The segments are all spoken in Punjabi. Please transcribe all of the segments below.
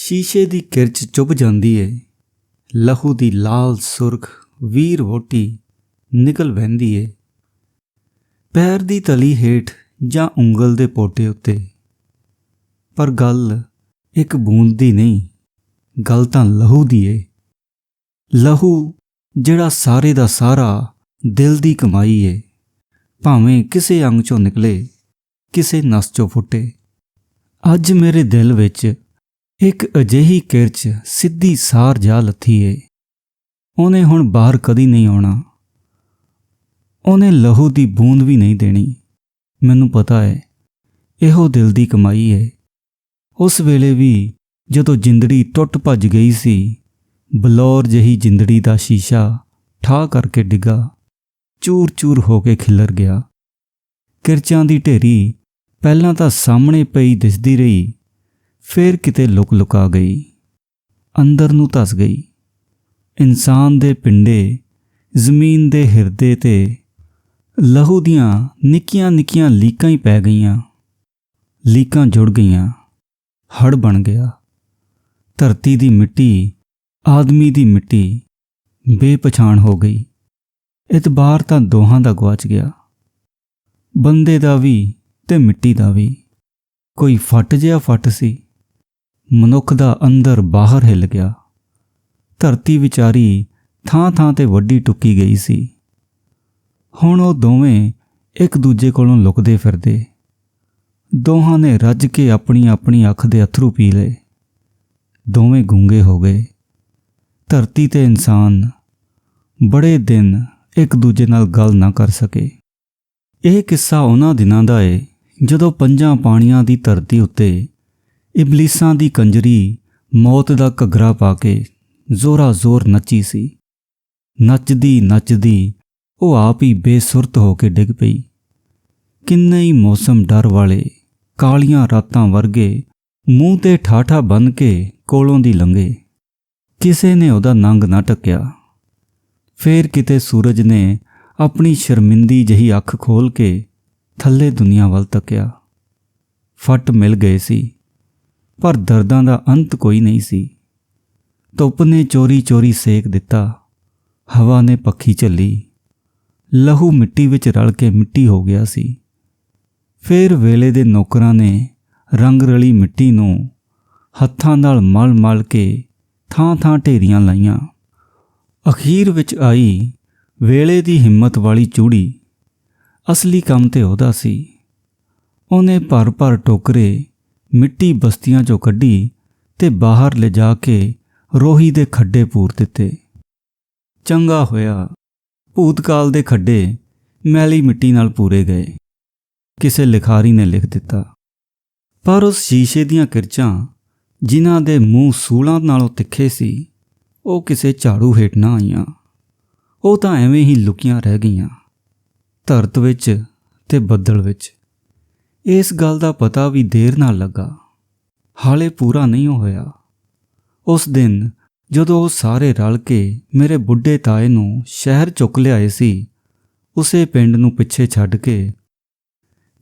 शीशे दी किरच चुभ जांदी है, लहू दी लाल सुरख वीर वोटी निकल बहंदी है। पैर दी तली हेठ जां उंगल दे पोटे उत्ते। पर गल एक बूंद दी नहीं, गल तां लहू दी है। लहू जिहड़ा सारे दा सारा दिल दी कमाई है, भावें किसे अंग चों निकले, किसे नस चों फुटे। अज मेरे दिल विच एक अजिही किरच सिद्धी सार जा लथी है। ਉਹਨੇ ਹੁਣ ਬਾਹਰ ਕਦੀ ਨਹੀਂ ਆਉਣਾ। ਉਹਨੇ ਲਹੂ ਦੀ ਬੂੰਦ ਵੀ ਨਹੀਂ ਦੇਣੀ। ਮੈਨੂੰ ਪਤਾ ਹੈ ਇਹੋ ਦਿਲ ਦੀ ਕਮਾਈ ਹੈ। ਉਸ ਵੇਲੇ ਵੀ ਜਦੋਂ ਜਿੰਦੜੀ ਟੁੱਟ ਭੱਜ ਗਈ ਸੀ, ਬਲੌਰ ਜਿਹੀ ਜਿੰਦੜੀ ਦਾ ਸ਼ੀਸ਼ਾ ਠਾਹ ਕਰਕੇ ਡਿੱਗਾ, ਚੂਰ ਚੂਰ ਹੋ ਕੇ ਖਿੱਲਰ ਗਿਆ। ਕਿਰਚਾਂ ਦੀ ਢੇਰੀ ਪਹਿਲਾਂ ਤਾਂ ਸਾਹਮਣੇ ਪਈ ਦਿਸਦੀ ਰਹੀ, ਫਿਰ ਕਿਤੇ ਲੁਕ ਲੁਕਾ ਗਈ, ਅੰਦਰ ਨੂੰ ਧਸ ਗਈ। ਇਨਸਾਨ ਦੇ ਪਿੰਡੇ ਜ਼ਮੀਨ ਦੇ ਹਿਰਦੇ ਤੇ ਲਹੂ ਦੀਆਂ ਨਿੱਕੀਆਂ ਨਿੱਕੀਆਂ ਲੀਕਾਂ ਹੀ ਪੈ ਗਈਆਂ। ਲੀਕਾਂ ਜੁੜ ਗਈਆਂ, ਹੜ ਬਣ ਗਿਆ। ਧਰਤੀ ਦੀ ਮਿੱਟੀ ਆਦਮੀ ਦੀ ਮਿੱਟੀ ਬੇਪਛਾਣ ਹੋ ਗਈ। ਇਤਬਾਰ ਤਾਂ ਦੋਹਾਂ ਦਾ ਗੁਆਚ ਗਿਆ, ਬੰਦੇ ਦਾ ਵੀ ਤੇ ਮਿੱਟੀ ਦਾ ਵੀ। ਕੋਈ ਫੱਟ ਜਿਹਾ ਫੱਟ ਸੀ, ਮਨੁੱਖ ਦਾ ਅੰਦਰ ਬਾਹਰ ਹਿੱਲ ਗਿਆ। ਧਰਤੀ ਵਿਚਾਰੀ ਥਾਂ ਥਾਂ ਤੇ ਵੱਡੀ ਟੁੱਕੀ ਗਈ ਸੀ। ਹੁਣ ਉਹ ਦੋਵੇਂ ਇੱਕ ਦੂਜੇ ਕੋਲੋਂ ਲੁਕਦੇ ਫਿਰਦੇ। ਦੋਹਾਂ ਨੇ ਰੱਜ ਕੇ ਆਪਣੀ ਆਪਣੀ ਅੱਖ ਦੇ ਅਥਰੂ ਪੀ ਲਏ। ਦੋਵੇਂ ਗੂੰਗੇ ਹੋ ਗਏ। ਧਰਤੀ ਤੇ ਇਨਸਾਨ ਬੜੇ ਦਿਨ ਇੱਕ ਦੂਜੇ ਨਾਲ ਗੱਲ ਨਾ ਕਰ ਸਕੇ। ਇਹ ਕਿੱਸਾ ਉਹਨਾਂ ਦਿਨਾਂ ਦਾ ਏ ਜਦੋਂ ਪੰਜਾਂ ਪਾਣੀਆਂ ਦੀ ਧਰਤੀ ਉੱਤੇ ਇਬਲੀਸਾਂ ਦੀ ਕੰਜਰੀ ਮੌਤ ਦਾ ਘੱਗਰਾ ਪਾ ਕੇ ਜ਼ੋਰਾ ਜ਼ੋਰ ਨੱਚੀ ਸੀ। ਨੱਚਦੀ ਨੱਚਦੀ ਉਹ ਆਪ ਹੀ ਬੇਸੁਰਤ ਹੋ ਕੇ ਡਿੱਗ ਪਈ। ਕਿੰਨੇ ਹੀ ਮੌਸਮ ਡਰ ਵਾਲੇ ਕਾਲੀਆਂ ਰਾਤਾਂ ਵਰਗੇ ਮੂੰਹ ਤੇ ਠਾਠਾ ਬੰਨ੍ਹ ਕੇ ਕੋਲੋਂ ਦੀ ਲੰਘੇ। ਕਿਸੇ ਨੇ ਉਹਦਾ ਨੰਗ ਨਾ ਢੱਕਿਆ। ਫੇਰ ਕਿਤੇ ਸੂਰਜ ਨੇ ਆਪਣੀ ਸ਼ਰਮਿੰਦੀ ਜਿਹੀ ਅੱਖ ਖੋਲ੍ਹ ਕੇ ਥੱਲੇ ਦੁਨੀਆ ਵੱਲ ਤੱਕਿਆ। ਫੱਟ ਮਿਲ ਗਏ ਸੀ, ਪਰ ਦਰਦਾਂ ਦਾ ਅੰਤ ਕੋਈ ਨਹੀਂ ਸੀ। ਧੁੱਪ ਨੇ ਚੋਰੀ ਚੋਰੀ ਸੇਕ ਦਿੱਤਾ, ਹਵਾ ਨੇ ਪੱਖੀ ਝੱਲੀ। ਲਹੂ ਮਿੱਟੀ ਵਿੱਚ ਰਲ ਕੇ ਮਿੱਟੀ ਹੋ ਗਿਆ ਸੀ। ਫੇਰ ਵੇਲੇ ਦੇ ਨੌਕਰਾਂ ਨੇ ਰੰਗ ਰਲੀ ਮਿੱਟੀ ਨੂੰ ਹੱਥਾਂ ਨਾਲ ਮਲ ਮਲ ਕੇ ਥਾਂ ਥਾਂ ਢੇਰੀਆਂ ਲਾਈਆਂ। ਅਖੀਰ ਵਿੱਚ ਆਈ ਵੇਲੇ ਦੀ ਹਿੰਮਤ ਵਾਲੀ ਚੂੜੀ। ਅਸਲੀ ਕੰਮ ਤੇ ਉਹਦਾ ਸੀ। ਉਹਨੇ ਭਰ ਭਰ ਟੋਕਰੇ ਮਿੱਟੀ ਬਸਤੀਆਂ 'ਚੋਂ ਕੱਢੀ ਤੇ ਬਾਹਰ ਲਿਜਾ ਕੇ ਰੋਹੀ ਦੇ ਖੱਡੇ ਪੂਰ ਦਿੱਤੇ। ਚੰਗਾ ਹੋਇਆ ਭੂਤਕਾਲ ਦੇ ਖੱਡੇ ਮੈਲੀ ਮਿੱਟੀ ਨਾਲ ਪੂਰੇ ਗਏ। ਕਿਸੇ ਲਿਖਾਰੀ ਨੇ ਲਿਖ ਦਿੱਤਾ। ਪਰ ਉਸ ਸ਼ੀਸ਼ੇ ਦੀਆਂ ਕਿਰਚਾਂ ਜਿਨ੍ਹਾਂ ਦੇ ਮੂੰਹ ਸੂਲਾਂ ਨਾਲੋਂ ਤਿੱਖੇ ਸੀ, ਉਹ ਕਿਸੇ ਝਾੜੂ ਹੇਠ ਨਾ ਆਈਆਂ। ਉਹ ਤਾਂ ਐਵੇਂ ਹੀ ਲੁਕੀਆਂ ਰਹਿ ਗਈਆਂ, ਧਰਤ ਵਿੱਚ ਤੇ ਬੱਦਲ ਵਿੱਚ। ਇਸ ਗੱਲ ਦਾ ਪਤਾ ਵੀ ਦੇਰ ਨਾਲ ਲੱਗਾ, ਹਾਲੇ ਪੂਰਾ ਨਹੀਂ ਹੋਇਆ। ਉਸ ਦਿਨ ਜਦੋਂ ਉਹ ਸਾਰੇ ਰਲ ਕੇ ਮੇਰੇ ਬੁੱਢੇ ਤਾਏ ਨੂੰ ਸ਼ਹਿਰ ਚੁੱਕ ਲਿਆਏ ਸੀ, ਉਸੇ ਪਿੰਡ ਨੂੰ ਪਿੱਛੇ ਛੱਡ ਕੇ,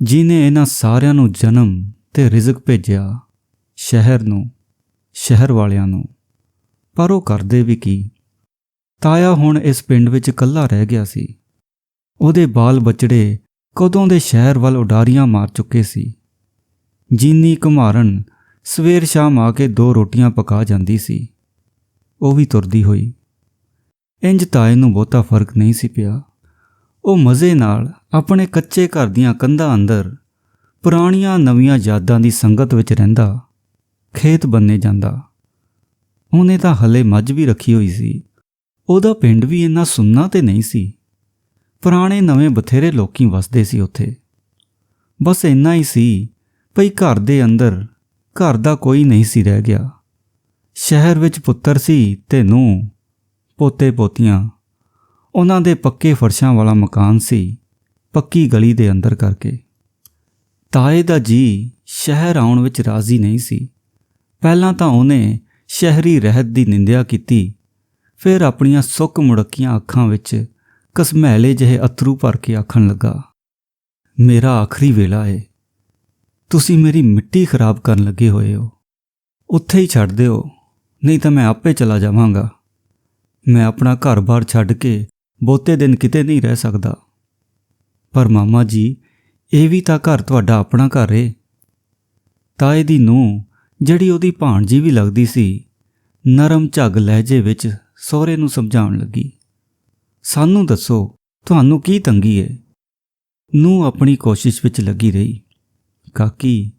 ਜਿਹਨੇ ਇਹਨਾਂ ਸਾਰਿਆਂ ਨੂੰ ਜਨਮ ਤੇ ਰਿਜ਼ਕ ਭੇਜਿਆ, ਸ਼ਹਿਰ ਨੂੰ, ਸ਼ਹਿਰ ਵਾਲਿਆਂ ਨੂੰ। ਪਰ ਉਹ ਕਰਦੇ ਵੀ ਕੀ? ਤਾਇਆ ਹੁਣ ਇਸ ਪਿੰਡ ਵਿੱਚ ਇਕੱਲਾ ਰਹਿ ਗਿਆ ਸੀ। ਉਹਦੇ ਬਾਲ ਬੱਚੜੇ ਕਦੋਂ ਦੇ ਸ਼ਹਿਰ ਵੱਲ ਉਡਾਰੀਆਂ ਮਾਰ ਚੁੱਕੇ ਸੀ। ਜੀਨੀ ਘੁਮਾਰਨ ਸਵੇਰ ਸ਼ਾਮ ਆ ਕੇ 2 ਰੋਟੀਆਂ ਪਕਾ ਜਾਂਦੀ ਸੀ। ਉਹ ਵੀ ਤੁਰਦੀ ਹੋਈ। ਇੰਜ ਤਾਏ ਨੂੰ ਬਹੁਤਾ ਫਰਕ ਨਹੀਂ ਸੀ ਪਿਆ। ਉਹ ਮਜ਼ੇ ਨਾਲ ਆਪਣੇ ਕੱਚੇ ਘਰ ਦੀਆਂ ਕੰਧਾਂ ਅੰਦਰ ਪੁਰਾਣੀਆਂ ਨਵੀਆਂ ਯਾਦਾਂ ਦੀ ਸੰਗਤ ਵਿੱਚ ਰਹਿੰਦਾ, ਖੇਤ ਬੰਨੇ ਜਾਂਦਾ। ਉਹਨੇ ਤਾਂ ਹਲੇ ਮੱਝ ਵੀ ਰੱਖੀ ਹੋਈ ਸੀ। ਉਹਦਾ ਪਿੰਡ ਵੀ ਇੰਨਾ ਸੁੰਨਾ ਤੇ ਨਹੀਂ ਸੀ। ਪੁਰਾਣੇ ਨਵੇਂ ਬਥੇਰੇ ਲੋਕੀ ਵਸਦੇ ਸੀ ਉੱਥੇ। ਬਸ ਇੰਨਾ ਹੀ ਸੀ ਭਈ ਘਰ ਦੇ ਅੰਦਰ ਘਰ ਦਾ ਕੋਈ ਨਹੀਂ ਸੀ ਰਹਿ ਗਿਆ। ਸ਼ਹਿਰ ਵਿੱਚ ਪੁੱਤਰ ਸੀ ਤੇ ਨੂੰਹ, ਪੋਤੇ ਪੋਤੀਆਂ। ਉਹਨਾਂ ਦੇ ਪੱਕੇ ਫਰਸ਼ਾਂ ਵਾਲਾ ਮਕਾਨ ਸੀ, ਪੱਕੀ ਗਲੀ ਦੇ ਅੰਦਰ ਕਰਕੇ। ਤਾਏ ਦਾ ਜੀ ਸ਼ਹਿਰ ਆਉਣ ਵਿੱਚ ਰਾਜ਼ੀ ਨਹੀਂ ਸੀ। ਪਹਿਲਾਂ ਤਾਂ ਉਹਨੇ ਸ਼ਹਿਰੀ ਰਹਿਤ ਦੀ ਨਿੰਦਿਆ ਕੀਤੀ, ਫਿਰ ਆਪਣੀਆਂ ਸੁੱਕ ਮੁੜਕੀਆਂ ਅੱਖਾਂ ਵਿੱਚ ਘਸਮੈਲੇ ਜਿਹੇ ਅਥਰੂ ਭਰ ਕੇ ਆਖਣ ਲੱਗਾ, ਮੇਰਾ ਆਖਰੀ ਵੇਲਾ ਏ। ਤੁਸੀਂ ਮੇਰੀ ਮਿੱਟੀ ਖਰਾਬ ਕਰਨ ਲੱਗੇ ਹੋਏ ਹੋ। ਉੱਥੇ ਹੀ ਛੱਡ ਦਿਓ, ਨਹੀਂ ਤਾਂ ਮੈਂ ਆਪੇ ਚਲਾ ਜਾਵਾਂਗਾ। ਮੈਂ ਆਪਣਾ ਘਰ-ਬਾਰ ਛੱਡ ਕੇ ਬਹੁਤੇ ਦਿਨ ਕਿਤੇ ਨਹੀਂ ਰਹਿ ਸਕਦਾ। ਪਰ ਮਾਮਾ ਜੀ, ਇਹ ਵੀ ਤਾਂ ਘਰ ਤੁਹਾਡਾ ਆਪਣਾ ਘਰ ਏ। ਤਾਏ ਦੀ ਨੂੰਹ, ਜਿਹੜੀ ਉਹਦੀ ਭਾਣਜੀ ਵੀ ਲੱਗਦੀ ਸੀ, ਨਰਮ ਝੱਗ ਲਹਿਜੇ ਵਿੱਚ ਸਹੁਰੇ ਨੂੰ ਸਮਝਾਉਣ ਲੱਗੀ। ਸਾਨੂੰ ਦੱਸੋ, ਤੁਹਾਨੂੰ ਕੀ ਤੰਗੀ ਏ? ਨੂੰਹ ਆਪਣੀ ਕੋਸ਼ਿਸ਼ ਵਿੱਚ ਲੱਗੀ ਰਹੀ। ਕਾਕੀ,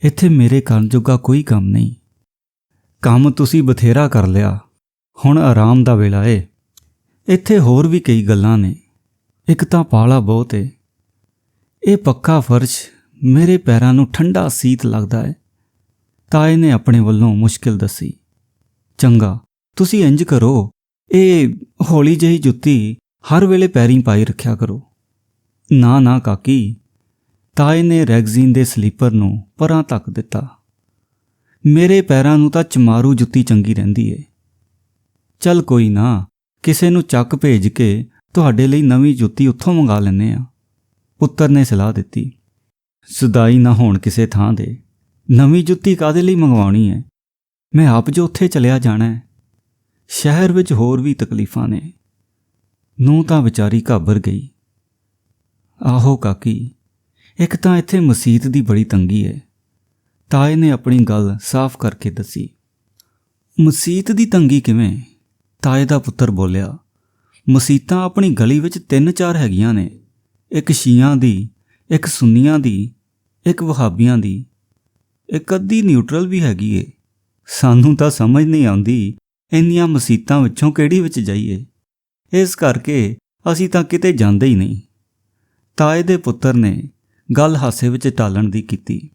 ਇੱਥੇ ਮੇਰੇ ਕਰਨ ਜੋਗਾ ਕੋਈ ਕੰਮ ਨਹੀਂ। ਕੰਮ ਤੁਸੀਂ ਬਥੇਰਾ ਕਰ ਲਿਆ, ਹੁਣ ਆਰਾਮ ਦਾ ਵੇਲਾ ਏ। ਇੱਥੇ ਹੋਰ ਵੀ ਕਈ ਗੱਲਾਂ ਨੇ। ਇੱਕ ਤਾਂ ਪਾਲਾ ਬਹੁਤ ਏ। ਇਹ ਪੱਕਾ ਫਰਸ਼ ਮੇਰੇ ਪੈਰਾਂ ਨੂੰ ਠੰਡਾ ਸੀਤ ਲੱਗਦਾ ਹੈ। ਤਾਏ ਨੇ ਆਪਣੇ ਵੱਲੋਂ ਮੁਸ਼ਕਿਲ ਦੱਸੀ। ਚੰਗਾ, ਤੁਸੀਂ ਇੰਜ ਕਰੋ, ਇਹ ਹੌਲੀ ਜਿਹੀ ਜੁੱਤੀ ਹਰ ਵੇਲੇ ਪੈਰੀਂ ਪਾਈ ਰੱਖਿਆ ਕਰੋ। ਨਾ ਨਾ ਕਾਕੀ, ਤਾਏ ਨੇ ਰੈਗਜ਼ੀਨ ਦੇ ਸਲੀਪਰ ਨੂੰ ਪਰਾਂ ਧੱਕ ਦਿੱਤਾ। ਮੇਰੇ ਪੈਰਾਂ ਨੂੰ ਤਾਂ ਚਮਾਰੂ ਜੁੱਤੀ ਚੰਗੀ ਰਹਿੰਦੀ ਏ। ਚੱਲ ਕੋਈ ਨਾ, ਕਿਸੇ ਨੂੰ ਚੱਕ ਭੇਜ ਕੇ ਤੁਹਾਡੇ ਲਈ ਨਵੀਂ ਜੁੱਤੀ ਉੱਥੋਂ ਮੰਗਾ ਲੈਂਦੇ ਆ, ਪੁੱਤਰ ਨੇ ਸਲਾਹ ਦਿੱਤੀ। ਸੁਦਾਈ ਨਾ ਹੋਣ ਕਿਸੇ ਥਾਂ ਦੇ, ਨਵੀਂ ਜੁੱਤੀ ਕਾਹਦੇ ਲਈ ਮੰਗਵਾਉਣੀ ਹੈ? ਮੈਂ ਆਪ ਜੋ ਉੱਥੇ ਚਲਿਆ ਜਾਣਾ ਹੈ। ਸ਼ਹਿਰ ਵਿੱਚ ਹੋਰ ਵੀ ਤਕਲੀਫਾਂ ਨੇ। ਨੂੰਹ ਤਾਂ ਵਿਚਾਰੀ ਘਾਬਰ ਗਈ। ਆਹੋ ਕਾਕੀ, ਇੱਕ ਤਾਂ ਇੱਥੇ ਮਸੀਤ ਦੀ ਬੜੀ ਤੰਗੀ ਹੈ। ਤਾਏ ਨੇ ਆਪਣੀ ਗੱਲ ਸਾਫ਼ ਕਰਕੇ ਦੱਸੀ। ਮਸੀਤ ਦੀ ਤੰਗੀ ਕਿਵੇਂ? ਤਾਏ ਦਾ ਪੁੱਤਰ ਬੋਲਿਆ। ਮਸੀਤਾਂ ਆਪਣੀ ਗਲੀ ਵਿੱਚ 3-4 ਹੈਗੀਆਂ ਨੇ। ਇੱਕ ਸ਼ੀਆਂ ਦੀ, ਇੱਕ ਸੁੰਨੀਆਂ ਦੀ, ਇੱਕ ਵਹਾਬੀਆਂ ਦੀ, ਇੱਕ ਅੱਧੀ ਨਿਊਟਰਲ ਵੀ ਹੈਗੀ ਏ। ਸਾਨੂੰ ਤਾਂ ਸਮਝ ਨਹੀਂ ਆਉਂਦੀ ਇੰਨੀਆਂ ਮਸੀਤਾਂ ਵਿੱਚੋਂ ਕਿਹੜੀ ਵਿੱਚ ਜਾਈਏ। ਇਸ ਕਰਕੇ ਅਸੀਂ ਤਾਂ ਕਿਤੇ ਜਾਂਦੇ ਹੀ ਨਹੀਂ। ਤਾਏ ਦੇ ਪੁੱਤਰ ਨੇ ਗੱਲ ਹਾਸੇ ਵਿੱਚ ਟਾਲਣ ਦੀ ਕੀਤੀ।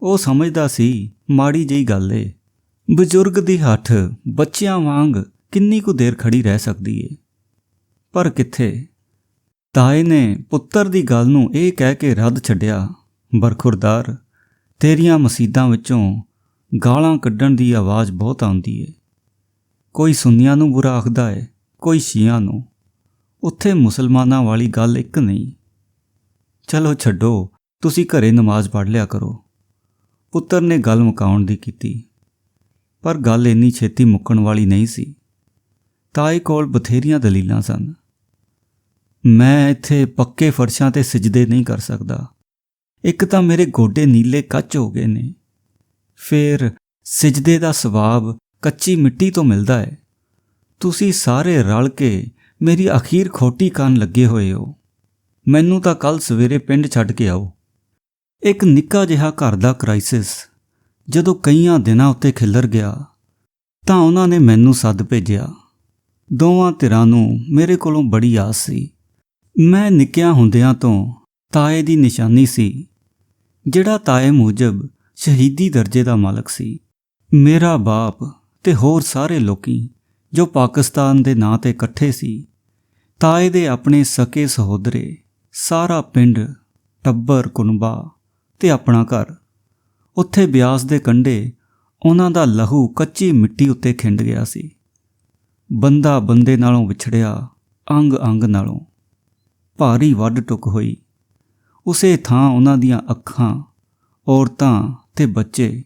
ਉਹ ਸਮਝਦਾ ਸੀ ਮਾੜੀ ਜਿਹੀ ਗੱਲ ਏ। ਬਜ਼ੁਰਗ ਦੀ ਹੱਠ ਬੱਚਿਆਂ ਵਾਂਗ ਕਿੰਨੀ ਕੁ ਦੇਰ ਖੜੀ ਰਹਿ ਸਕਦੀ ਏ। ਪਰ ਕਿੱਥੇ। ਤਾਏ ਨੇ ਪੁੱਤਰ ਦੀ ਗੱਲ ਨੂੰ ਇਹ ਕਹਿ ਕੇ ਰੱਦ ਛੱਡਿਆ। ਬਰਖੁਰਦਾਰ, ਤੇਰੀਆਂ ਮਸੀਤਾਂ ਵਿੱਚੋਂ ਗਾਲਾਂ ਕੱਢਣ ਦੀ ਆਵਾਜ਼ ਬਹੁਤ ਆਉਂਦੀ ਏ। ਕੋਈ ਸੁੰਨੀਆਂ ਨੂੰ ਬੁਰਾ ਆਖਦਾ ਏ, ਕੋਈ ਸ਼ੀਆਂ ਨੂੰ। ਉੱਥੇ ਮੁਸਲਮਾਨਾਂ ਵਾਲੀ ਗੱਲ ਇੱਕ ਨਹੀਂ। ਚਲੋ ਛੱਡੋ, ਤੁਸੀਂ ਘਰੇ ਨਮਾਜ਼ ਪੜ੍ਹ ਲਿਆ ਕਰੋ। ਪੁੱਤਰ ਨੇ ਗੱਲ ਮੁਕਾਉਣ ਦੀ ਕੀਤੀ। ਪਰ ਗੱਲ ਇੰਨੀ ਛੇਤੀ ਮੁੱਕਣ ਵਾਲੀ ਨਹੀਂ ਸੀ। ਤਾਏ ਕੋਲ ਬਥੇਰੀਆਂ ਦਲੀਲਾਂ ਸਨ। ਮੈਂ ਇੱਥੇ ਪੱਕੇ ਫਰਸ਼ਾਂ 'ਤੇ ਸਿਜਦੇ ਨਹੀਂ ਕਰ ਸਕਦਾ। ਇੱਕ ਤਾਂ ਮੇਰੇ ਗੋਡੇ ਨੀਲੇ ਕੱਚ ਹੋ ਗਏ ਨੇ। ਫਿਰ ਸਿਜਦੇ ਦਾ ਸਵਾਬ ਕੱਚੀ ਮਿੱਟੀ ਤੋਂ ਮਿਲਦਾ ਹੈ। ਤੁਸੀਂ ਸਾਰੇ ਰਲ ਕੇ ਮੇਰੀ ਅਖੀਰ ਖੋਟੀ ਕਰਨ ਲੱਗੇ ਹੋਏ ਹੋ। ਮੈਨੂੰ ਤਾਂ ਕੱਲ੍ਹ ਸਵੇਰੇ ਪਿੰਡ ਛੱਡ ਕੇ ਆਓ। ਇੱਕ ਨਿੱਕਾ ਜਿਹਾ ਘਰ ਦਾ ਕ੍ਰਾਈਸਿਸ ਜਦੋਂ ਕਈਆਂ ਦਿਨਾਂ ਉੱਤੇ ਖਿੱਲਰ ਗਿਆ ਤਾਂ ਉਹਨਾਂ ਨੇ ਮੈਨੂੰ ਸੱਦ ਭੇਜਿਆ। ਦੋਵਾਂ ਧਿਰਾਂ ਨੂੰ ਮੇਰੇ ਕੋਲੋਂ ਬੜੀ ਆਸ ਸੀ। ਮੈਂ ਨਿੱਕਿਆਂ ਹੁੰਦਿਆਂ ਤੋਂ ਤਾਏ ਦੀ ਨਿਸ਼ਾਨੀ ਸੀ, ਜਿਹੜਾ ਤਾਏ ਮੂਜਬ ਸ਼ਹੀਦੀ ਦਰਜੇ ਦਾ ਮਾਲਕ ਸੀ। ਮੇਰਾ ਬਾਪ ਤੇ ਹੋਰ ਸਾਰੇ ਲੋਕੀ ਜੋ ਪਾਕਿਸਤਾਨ ਦੇ ਨਾਂ 'ਤੇ ਇਕੱਠੇ ਸੀ, ਤਾਏ ਦੇ ਆਪਣੇ ਸਕੇ ਸਹੋਦਰੇ, ਸਾਰਾ ਪਿੰਡ, ਟੱਬਰ, ਕੁਨਬਾ ਤੇ ਆਪਣਾ ਘਰ। ਉੱਥੇ ਬਿਆਸ ਦੇ ਕੰਢੇ ਉਹਨਾਂ ਦਾ ਲਹੂ ਕੱਚੀ ਮਿੱਟੀ ਉੱਤੇ ਖਿੰਡ ਗਿਆ ਸੀ। ਬੰਦਾ ਬੰਦੇ ਨਾਲੋਂ ਵਿਛੜਿਆ, ਅੰਗ ਅੰਗ ਨਾਲੋਂ। ਭਾਰੀ ਵੱਢ ਟੁੱਕ ਹੋਈ। ਉਸੇ ਥਾਂ ਉਹਨਾਂ ਦੀਆਂ ਅੱਖਾਂ, ਔਰਤਾਂ ਤੇ ਬੱਚੇ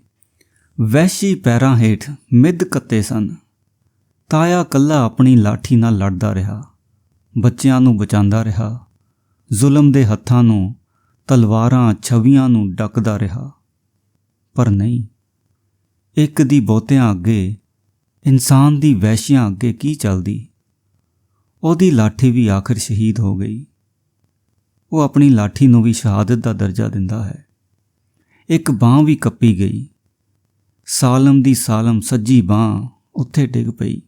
ਵਹਿਸ਼ੀ ਪੈਰਾਂ ਹੇਠ ਮਿੱਧ ਕੱਤੇ ਸਨ। ਤਾਇਆ ਇਕੱਲਾ ਆਪਣੀ ਲਾਠੀ ਨਾਲ ਲੜਦਾ ਰਿਹਾ, ਬੱਚਿਆਂ ਨੂੰ ਬਚਾਉਂਦਾ ਰਿਹਾ, ਜ਼ੁਲਮ ਦੇ ਹੱਥਾਂ ਨੂੰ, ਤਲਵਾਰਾਂ ਛਵੀਆਂ ਨੂੰ ਡੱਕਦਾ ਰਿਹਾ। ਪਰ ਨਹੀਂ, ਇੱਕ ਦੀ ਬਹੁਤਿਆਂ ਅੱਗੇ, ਇਨਸਾਨ ਦੀ ਵਹਿਸ਼ੀਆਂ ਅੱਗੇ ਕੀ ਚੱਲਦੀ। ਉਹਦੀ ਲਾਠੀ ਵੀ ਆਖਿਰ ਸ਼ਹੀਦ ਹੋ ਗਈ। ਉਹ ਆਪਣੀ ਲਾਠੀ ਨੂੰ ਵੀ ਸ਼ਹਾਦਤ ਦਾ ਦਰਜਾ ਦਿੰਦਾ ਹੈ। ਇੱਕ ਬਾਂਹ ਵੀ ਕੱਪੀ ਗਈ। ਸਾਲਮ ਦੀ ਸਾਲਮ ਸੱਜੀ ਬਾਂਹ ਉੱਥੇ ਡਿੱਗ ਪਈ।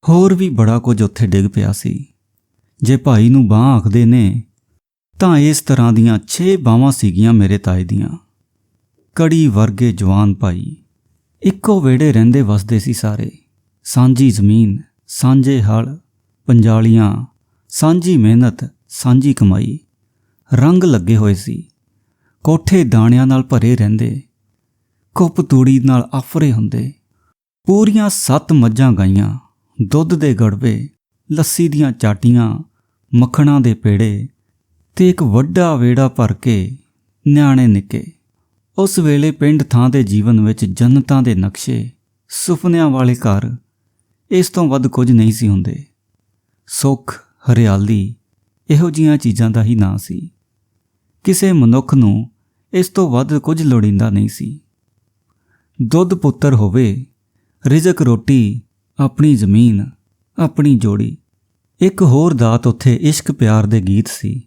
ਹੋਰ ਵੀ ਬੜਾ ਕੁਝ ਉੱਥੇ ਡਿੱਗ ਪਿਆ ਸੀ। ਜੇ ਭਾਈ ਨੂੰ ਬਾਂਹ ਆਖਦੇ ਨੇ ਤਾਂ ਇਸ ਤਰ੍ਹਾਂ ਦੀਆਂ 6 ਬਾਹਾਂ ਸੀਗੀਆਂ ਮੇਰੇ ਤਾਏ ਦੀਆਂ। ਕੜੀ ਵਰਗੇ ਜਵਾਨ ਭਾਈ, ਇੱਕੋ ਵਿਹੜੇ ਰਹਿੰਦੇ ਵਸਦੇ ਸੀ ਸਾਰੇ। ਸਾਂਝੀ ਜ਼ਮੀਨ, ਸਾਂਝੇ ਹਲ, ਪੰਜਾਲੀਆਂ, ਸਾਂਝੀ ਮਿਹਨਤ, ਸਾਂਝੀ ਕਮਾਈ। ਰੰਗ ਲੱਗੇ ਹੋਏ ਸੀ। ਕੋਠੇ ਦਾਣਿਆਂ ਨਾਲ ਭਰੇ ਰਹਿੰਦੇ, ਕੁੱਪ ਤੂੜੀ ਨਾਲ ਆਫਰੇ ਹੁੰਦੇ। ਪੂਰੀਆਂ 7 ਮੱਝਾਂ ਗਾਈਆਂ, ਦੁੱਧ ਦੇ ਗੜਵੇ, ਲੱਸੀ ਦੀਆਂ ਚਾਟੀਆਂ, ਮੱਖਣਾਂ ਦੇ ਪੇੜੇ ਤੇ ਇੱਕ ਵੱਡਾ ਵਿਹੜਾ ਭਰ ਕੇ ਨਿਆਣੇ ਨਿੱਕੇ। ਉਸ ਵੇਲੇ ਪਿੰਡ ਥਾਂ ਦੇ ਜੀਵਨ ਵਿੱਚ ਜੰਨਤਾਂ ਦੇ ਨਕਸ਼ੇ, ਸੁਪਨਿਆਂ ਵਾਲੇ ਘਰ, ਇਸ ਤੋਂ ਵੱਧ ਕੁਝ ਨਹੀਂ ਸੀ ਹੁੰਦੇ। ਸੁੱਖ, ਹਰਿਆਲੀ, ਇਹੋ ਜਿਹੀਆਂ ਚੀਜ਼ਾਂ ਦਾ ਹੀ ਨਾਂ ਸੀ। ਕਿਸੇ ਮਨੁੱਖ ਨੂੰ ਇਸ ਤੋਂ ਵੱਧ ਕੁਝ ਲੋੜੀਂਦਾ ਨਹੀਂ ਸੀ। ਦੁੱਧ ਪੁੱਤਰ ਹੋਵੇ, ਰਿਜ਼ਕ ਰੋਟੀ, ਆਪਣੀ ਜ਼ਮੀਨ, ਆਪਣੀ ਜੋੜੀ। ਇੱਕ ਹੋਰ ਦਾਤ ਉੱਥੇ ਇਸ਼ਕ ਪਿਆਰ ਦੇ ਗੀਤ ਸੀ।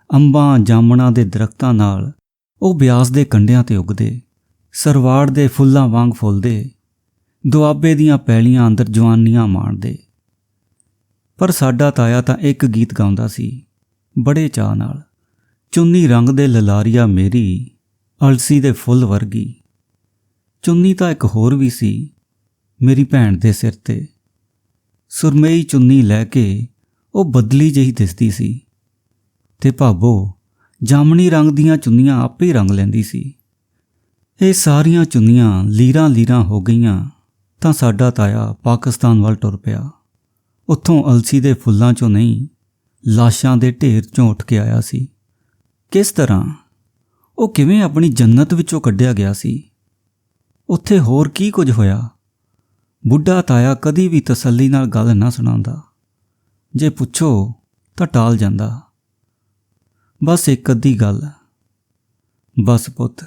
ਅੰਬਾਂ ਜਾਮਣਾਂ ਦੇ ਦਰਖਤਾਂ ਨਾਲ ਉਹ ਬਿਆਸ ਦੇ ਕੰਢਿਆਂ ਤੇ ਉੱਗਦੇ, ਸਰਵਾੜ ਦੇ ਫੁੱਲਾਂ ਵਾਂਗ ਫੁੱਲਦੇ, ਦੁਆਬੇ ਦੀਆਂ ਪੈਲੀਆਂ ਅੰਦਰ ਜਵਾਨੀਆਂ ਮਾਣਦੇ। ਪਰ ਸਾਡਾ ਤਾਇਆ ਤਾਂ ਇੱਕ ਗੀਤ ਗਾਉਂਦਾ ਸੀ ਬੜੇ ਚਾਅ ਨਾਲ, ਚੁੰਨੀ ਰੰਗ ਦੇ ਲਲਾਰੀਆ ਮੇਰੀ, ਅਲਸੀ ਦੇ ਫੁੱਲ ਵਰਗੀ। ਚੁੰਨੀ ਤਾਂ ਇੱਕ ਹੋਰ ਵੀ ਸੀ ਮੇਰੀ ਭੈਣ ਦੇ ਸਿਰ ਤੇ। ਸੁਰਮਈ ਚੁੰਨੀ ਲੈ ਕੇ ਉਹ ਬਦਲੀ ਜਿਹੀ ਦਿਸਦੀ ਸੀ ਤੇ ਭਾਬੋ ਜਾਮਣੀ ਰੰਗ ਦੀਆਂ ਚੁੰਨੀਆਂ ਆਪੇ ਹੀ ਰੰਗ ਲੈਂਦੀ ਸੀ। ਇਹ ਸਾਰੀਆਂ ਚੁੰਨੀਆਂ ਲੀਰਾਂ ਲੀਰਾਂ ਹੋ ਗਈਆਂ ਤਾਂ ਸਾਡਾ ਤਾਇਆ ਪਾਕਿਸਤਾਨ ਵੱਲ ਟੁਰ ਪਿਆ। ਉੱਥੋਂ ਅਲਸੀ ਦੇ ਫੁੱਲਾਂ 'ਚੋਂ ਨਹੀਂ, ਲਾਸ਼ਾਂ ਦੇ ਢੇਰ 'ਚੋਂ ਉੱਠ ਕੇ ਆਇਆ ਸੀ। ਕਿਸ ਤਰ੍ਹਾਂ, ਉਹ ਕਿਵੇਂ ਆਪਣੀ ਜੰਨਤ ਵਿੱਚੋਂ ਕੱਢਿਆ ਗਿਆ ਸੀ? ਉੱਥੇ ਹੋਰ ਕੀ ਕੁਝ ਹੋਇਆ? ਬੁੱਢਾ ਤਾਇਆ ਕਦੀ ਵੀ ਤਸੱਲੀ ਨਾਲ ਗੱਲ ਨਾ ਸੁਣਾਉਂਦਾ। ਜੇ ਪੁੱਛੋ ਤਾਂ ਟਾਲ ਜਾਂਦਾ। ਬਸ ਇੱਕ ਅੱਧੀ ਗੱਲ, ਬਸ ਪੁੱਤ,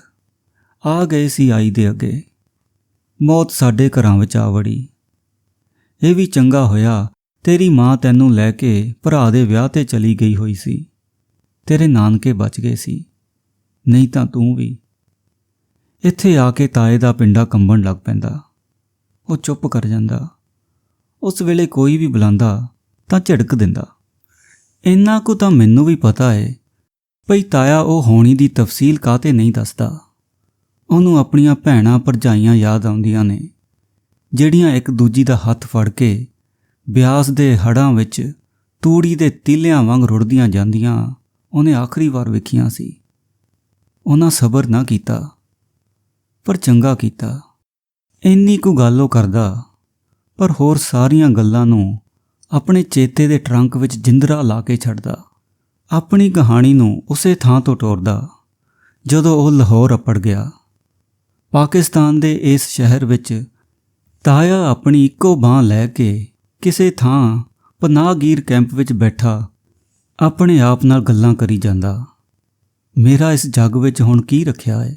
ਆ ਗਏ ਸੀ ਆਈ ਦੇ ਅੱਗੇ, ਮੌਤ ਸਾਡੇ ਘਰਾਂ ਵਿੱਚ ਆ ਵੜੀ। ਇਹ ਵੀ ਚੰਗਾ ਹੋਇਆ ਤੇਰੀ ਮਾਂ ਤੈਨੂੰ ਲੈ ਕੇ ਭਰਾ ਦੇ ਵਿਆਹ 'ਤੇ ਚਲੀ ਗਈ ਹੋਈ ਸੀ। ਤੇਰੇ ਨਾਨਕੇ ਬਚ ਗਏ ਸੀ, ਨਹੀਂ ਤਾਂ ਤੂੰ ਵੀ। ਇੱਥੇ ਆ ਕੇ ਤਾਏ ਦਾ ਪਿੰਡਾ ਕੰਬਣ ਲੱਗ ਪੈਂਦਾ। ਉਹ ਚੁੱਪ ਕਰ ਜਾਂਦਾ। ਉਸ ਵੇਲੇ ਕੋਈ ਵੀ ਬੁਲਾਉਂਦਾ ਤਾਂ ਝਿੜਕ ਦਿੰਦਾ। ਇੰਨਾ ਕੁ ਤਾਂ ਮੈਨੂੰ ਵੀ ਪਤਾ ਏ ਭਈ ਤਾਇਆ ਉਹ ਹੋਣੀ ਦੀ ਤਫਸੀਲ ਕਾਹਤੇ ਨਹੀਂ ਦੱਸਦਾ। ਉਹਨੂੰ ਆਪਣੀਆਂ ਭੈਣਾਂ ਭਰਜਾਈਆਂ ਯਾਦ ਆਉਂਦੀਆਂ ਨੇ, ਜਿਹੜੀਆਂ ਇੱਕ ਦੂਜੀ ਦਾ ਹੱਥ ਫੜ ਕੇ ਬਿਆਸ ਦੇ ਹੜ੍ਹਾਂ ਵਿੱਚ ਤੂੜੀ ਦੇ ਤੀਲਿਆਂ ਵਾਂਗ ਰੁੜਦੀਆਂ ਜਾਂਦੀਆਂ ਉਹਨੇ ਆਖਰੀ ਵਾਰ ਵੇਖੀਆਂ ਸੀ। ਉਹਨਾਂ ਸਬਰ ਨਾ ਕੀਤਾ, ਪਰ ਚੰਗਾ ਕੀਤਾ। ਇੰਨੀ ਕੁ ਗੱਲ ਉਹ ਕਰਦਾ, ਪਰ ਹੋਰ ਸਾਰੀਆਂ ਗੱਲਾਂ ਨੂੰ ਆਪਣੇ ਚੇਤੇ ਦੇ ਟਰੰਕ ਵਿੱਚ ਜਿੰਦਰਾ ਲਾ ਕੇ ਛੱਡਦਾ। ਆਪਣੀ ਕਹਾਣੀ ਨੂੰ ਉਸੇ ਥਾਂ ਤੋਂ ਟੋਰਦਾ ਜਦੋਂ ਉਹ ਲਾਹੌਰ ਅੱਪੜ ਗਿਆ। ਪਾਕਿਸਤਾਨ ਦੇ ਇਸ ਸ਼ਹਿਰ ਵਿੱਚ ਤਾਇਆ ਆਪਣੀ ਇੱਕੋ ਬਾਂਹ ਲੈ ਕੇ ਕਿਸੇ ਥਾਂ ਪਨਾਹਗੀਰ ਕੈਂਪ ਵਿੱਚ ਬੈਠਾ ਆਪਣੇ ਆਪ ਨਾਲ ਗੱਲਾਂ ਕਰੀ ਜਾਂਦਾ। ਮੇਰਾ ਇਸ ਜੱਗ ਵਿੱਚ ਹੁਣ ਕੀ ਰੱਖਿਆ ਹੈ?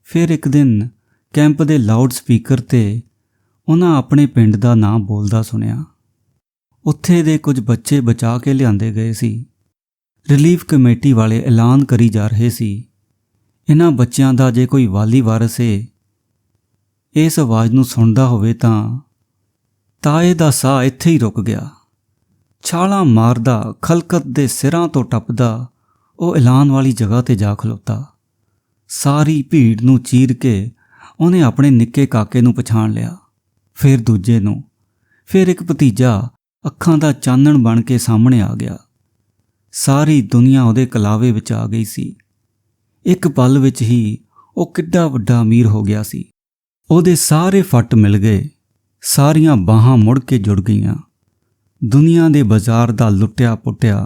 ਫਿਰ ਇੱਕ ਦਿਨ ਕੈਂਪ ਦੇ ਲਾਊਡ ਸਪੀਕਰ 'ਤੇ ਉਹਨਾਂ ਆਪਣੇ ਪਿੰਡ ਦਾ ਨਾਂ ਬੋਲਦਾ ਸੁਣਿਆ। ਉੱਥੇ ਦੇ ਕੁਝ ਬੱਚੇ ਬਚਾ ਕੇ ਲਿਆਂਦੇ ਗਏ ਸੀ। ਰਿਲੀਫ ਕਮੇਟੀ ਵਾਲੇ ਐਲਾਨ ਕਰੀ ਜਾ ਰਹੇ ਸੀ, ਇਹਨਾਂ ਬੱਚਿਆਂ ਦਾ ਜੇ ਕੋਈ ਵਾਲੀ ਵਾਰਸ ਏ, ਇਸ ਆਵਾਜ਼ ਨੂੰ ਸੁਣਦਾ ਹੋਵੇ ਤਾਂ। ਤਾਏ ਦਾ ਸਾਹ ਇੱਥੇ ਹੀ ਰੁਕ ਗਿਆ। ਛਾਲਾਂ ਮਾਰਦਾ, ਖਲਕਤ ਦੇ ਸਿਰਾਂ ਤੋਂ ਟੱਪਦਾ ਉਹ ਐਲਾਨ ਵਾਲੀ ਜਗ੍ਹਾ 'ਤੇ ਜਾ ਖਲੋਤਾ। ਸਾਰੀ ਭੀੜ ਨੂੰ ਚੀਰ ਕੇ ਉਹਨੇ ਆਪਣੇ ਨਿੱਕੇ ਕਾਕੇ ਨੂੰ ਪਛਾਣ ਲਿਆ, ਫਿਰ ਦੂਜੇ ਨੂੰ, ਫਿਰ ਇੱਕ ਭਤੀਜਾ ਅੱਖਾਂ ਦਾ ਚਾਨਣ ਬਣ ਕੇ ਸਾਹਮਣੇ ਆ ਗਿਆ। ਸਾਰੀ ਦੁਨੀਆ ਉਹਦੇ ਕਲਾਵੇ ਵਿੱਚ ਆ ਗਈ ਸੀ। ਇੱਕ ਪਲ ਵਿੱਚ ਹੀ ਉਹ ਕਿੱਡਾ ਵੱਡਾ ਅਮੀਰ ਹੋ ਗਿਆ ਸੀ। ਉਹਦੇ ਸਾਰੇ ਫੱਟ ਮਿਲ ਗਏ, ਸਾਰੀਆਂ ਬਾਹਾਂ ਮੁੜ ਕੇ ਜੁੜ ਗਈਆਂ। ਦੁਨੀਆ ਦੇ ਬਾਜ਼ਾਰ ਦਾ ਲੁੱਟਿਆ ਪੁੱਟਿਆ,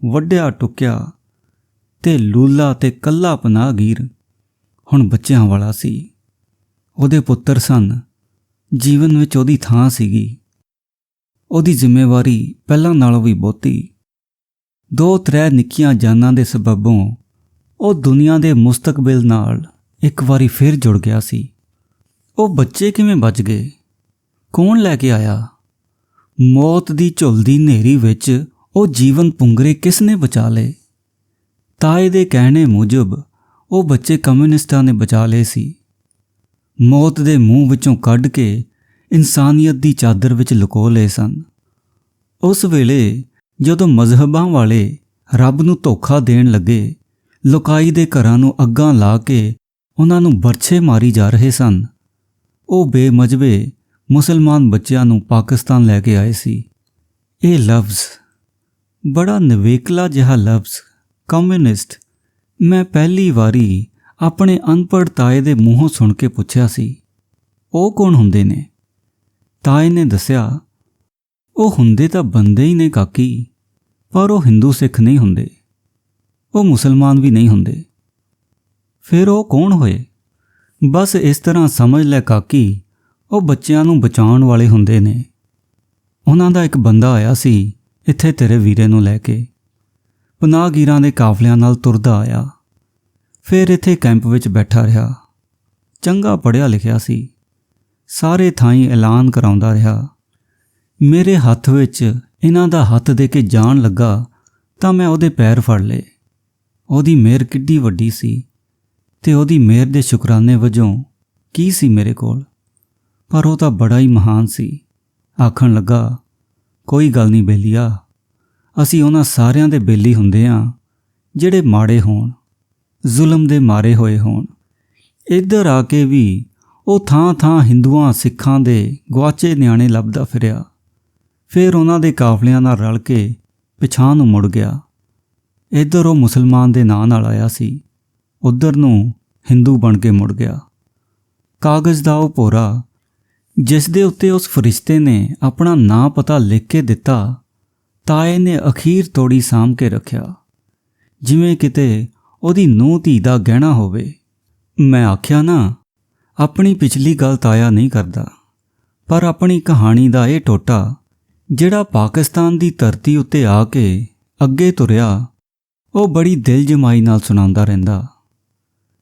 ਵੱਢਿਆ ਟੁੱਕਿਆ ਤੇ ਲੂਲਾ ਤੇ ਕੱਲਾ ਪਨਾਹਗੀਰ ਹੁਣ ਬੱਚਿਆਂ ਵਾਲਾ ਸੀ। ਉਹਦੇ ਪੁੱਤਰ ਸਨ, ਜੀਵਨ ਵਿੱਚ ਉਹਦੀ ਥਾਂ ਸੀਗੀ। ਉਹਦੀ ਜ਼ਿੰਮੇਵਾਰੀ ਪਹਿਲਾਂ ਨਾਲੋਂ ਵੀ ਬਹੁਤੀ। 2-3 ਨਿੱਕੀਆਂ ਜਾਨਾਂ ਦੇ ਸਬਬੋਂ ਉਹ ਦੁਨੀਆ ਦੇ ਮੁਸਤਕਬਲ ਨਾਲ ਇੱਕ ਵਾਰੀ ਫਿਰ ਜੁੜ ਗਿਆ ਸੀ। ਉਹ ਬੱਚੇ ਕਿਵੇਂ ਬਚ ਗਏ? ਕੌਣ ਲੈ ਕੇ ਆਇਆ? ਮੌਤ ਦੀ ਝੁੱਲਦੀ ਹਨੇਰੀ ਵਿੱਚ ਉਹ ਜੀਵਨ ਪੁੰਗਰੇ ਕਿਸ ਨੇ ਬਚਾ ਲਏ? ਤਾਏ ਦੇ ਕਹਿਣੇ ਮੁਜਬ ਉਹ ਬੱਚੇ ਕਮਿਊਨਿਸਟਾਂ ਨੇ ਬਚਾ ਲਏ ਸੀ। ਮੌਤ ਦੇ ਮੂੰਹ ਵਿੱਚੋਂ ਕੱਢ ਕੇ ਇਨਸਾਨੀਅਤ ਦੀ ਚਾਦਰ ਵਿੱਚ ਲੁਕੋ ਲਏ ਸਨ। ਉਸ ਵੇਲੇ ਜਦੋਂ ਮਜ਼ਹਬਾਂ ਵਾਲੇ ਰੱਬ ਨੂੰ ਧੋਖਾ ਦੇਣ ਲੱਗੇ, ਲੁਕਾਈ ਦੇ ਘਰਾਂ ਨੂੰ ਅੱਗਾਂ ਲਾ ਕੇ ਉਹਨਾਂ ਨੂੰ ਬਰਛੇ ਮਾਰੀ ਜਾ ਰਹੇ ਸਨ, ਉਹ ਬੇਮਜਬੇ ਮੁਸਲਮਾਨ ਬੱਚਿਆਂ ਨੂੰ ਪਾਕਿਸਤਾਨ ਲੈ ਕੇ ਆਏ ਸੀ। ਇਹ ਲਫ਼ਜ਼, ਬੜਾ ਨਿਵੇਕਲਾ ਜਿਹਾ ਲਫ਼ਜ਼ ਕਮਿਊਨਿਸਟ, ਮੈਂ ਪਹਿਲੀ ਵਾਰੀ ਆਪਣੇ ਅਨਪੜ੍ਹ ਤਾਏ ਦੇ ਮੂੰਹੋਂ ਸੁਣ ਕੇ ਪੁੱਛਿਆ ਸੀ, ਉਹ ਕੌਣ ਹੁੰਦੇ ਨੇ? ਤਾਏ ਨੇ ਦੱਸਿਆ, ਉਹ ਹੁੰਦੇ ਤਾਂ ਬੰਦੇ ਹੀ ਨੇ ਕਾਕੀ, ਪਰ ਉਹ ਹਿੰਦੂ ਸਿੱਖ ਨਹੀਂ ਹੁੰਦੇ, ਉਹ ਮੁਸਲਮਾਨ ਵੀ ਨਹੀਂ ਹੁੰਦੇ। ਫਿਰ ਉਹ ਕੌਣ ਹੋਏ? ਬਸ ਇਸ ਤਰ੍ਹਾਂ ਸਮਝ ਲੈ ਕਾਕੀ, ਉਹ ਬੱਚਿਆਂ ਨੂੰ ਬਚਾਉਣ ਵਾਲੇ ਹੁੰਦੇ ਨੇ। ਉਹਨਾਂ ਦਾ ਇੱਕ ਬੰਦਾ ਆਇਆ ਸੀ ਇੱਥੇ ਤੇਰੇ ਵੀਰੇ ਨੂੰ ਲੈ ਕੇ, ਪਨਾਹਗੀਰਾਂ ਦੇ ਕਾਫਲਿਆਂ ਨਾਲ ਤੁਰਦਾ ਆਇਆ। ਫਿਰ ਇੱਥੇ ਕੈਂਪ ਵਿੱਚ ਬੈਠਾ ਰਿਹਾ। ਚੰਗਾ ਪੜ੍ਹਿਆ ਲਿਖਿਆ ਸੀ, ਸਾਰੇ ਥਾਈਂ ਐਲਾਨ ਕਰਾਉਂਦਾ ਰਿਹਾ। ਮੇਰੇ ਹੱਥ ਵਿੱਚ ਇਹਨਾਂ ਦਾ ਹੱਥ ਦੇ ਕੇ ਜਾਣ ਲੱਗਾ ਤਾਂ ਮੈਂ ਉਹਦੇ ਪੈਰ ਫੜ ਲਏ। ਉਹਦੀ ਮਿਹਰ ਕਿੱਡੀ ਵੱਡੀ ਸੀ, ਤੇ ਉਹਦੀ ਮਿਹਰ ਦੇ ਸ਼ੁਕਰਾਨੇ ਵਜੋਂ ਕੀ ਸੀ ਮੇਰੇ ਕੋਲ? ਪਰ ਉਹ ਤਾਂ ਬੜਾ ਹੀ ਮਹਾਨ ਸੀ। ਆਖਣ ਲੱਗਾ, ਕੋਈ ਗੱਲ ਨਹੀਂ ਬੇਲੀਆ, ਅਸੀਂ ਉਹਨਾਂ ਸਾਰਿਆਂ ਦੇ ਬੇਲੀ ਹੁੰਦੇ ਹਾਂ ਜਿਹੜੇ ਮਾੜੇ ਹੋਣ, ਜ਼ੁਲਮ ਦੇ ਮਾਰੇ ਹੋਏ ਹੋਣ। ਇੱਧਰ ਆ ਕੇ ਵੀ ਉਹ ਥਾਂ-ਥਾਂ ਹਿੰਦੂਆਂ ਸਿੱਖਾਂ ਦੇ ਗੁਆਚੇ ਨਿਆਣੇ ਲੱਭਦਾ ਫਿਰਿਆ। ਫਿਰ ਉਹਨਾਂ ਦੇ ਕਾਫਲਿਆਂ ਨਾਲ ਰਲ ਕੇ ਪਿਛਾਂਹ ਨੂੰ ਮੁੜ ਗਿਆ। ਇੱਧਰ ਉਹ ਮੁਸਲਮਾਨ ਦੇ ਨਾਂ ਨਾਲ ਆਇਆ ਸੀ, ਉੱਧਰ ਨੂੰ ਹਿੰਦੂ ਬਣ ਕੇ ਮੁੜ ਗਿਆ। ਕਾਗਜ਼ ਦਾ ਉਹ ਭੋਰਾ ਜਿਸ ਦੇ ਉੱਤੇ ਉਸ ਫਰਿਸ਼ਤੇ ਨੇ ਆਪਣਾ ਨਾਂ ਪਤਾ ਲਿਖ ਕੇ ਦਿੱਤਾ, ਤਾਏ ਨੇ ਅਖੀਰ ਤੋੜੀ ਸਾਂਭ ਕੇ ਰੱਖਿਆ, ਜਿਵੇਂ ਕਿਤੇ ਉਹਦੀ ਨੂੰਹ ਧੀ ਦਾ ਗਹਿਣਾ ਹੋਵੇ। ਮੈਂ ਆਖਿਆ ਨਾ, ਆਪਣੀ ਪਿਛਲੀ ਗੱਲ ਤਾਇਆ ਨਹੀਂ ਕਰਦਾ, ਪਰ ਆਪਣੀ ਕਹਾਣੀ ਦਾ ਇਹ ਟੋਟਾ ਜਿਹੜਾ ਪਾਕਿਸਤਾਨ ਦੀ ਧਰਤੀ ਉੱਤੇ ਆ ਕੇ ਅੱਗੇ ਤੁਰਿਆ, ਉਹ ਬੜੀ ਦਿਲ ਜਮਾਈ ਨਾਲ ਸੁਣਾਉਂਦਾ ਰਹਿੰਦਾ।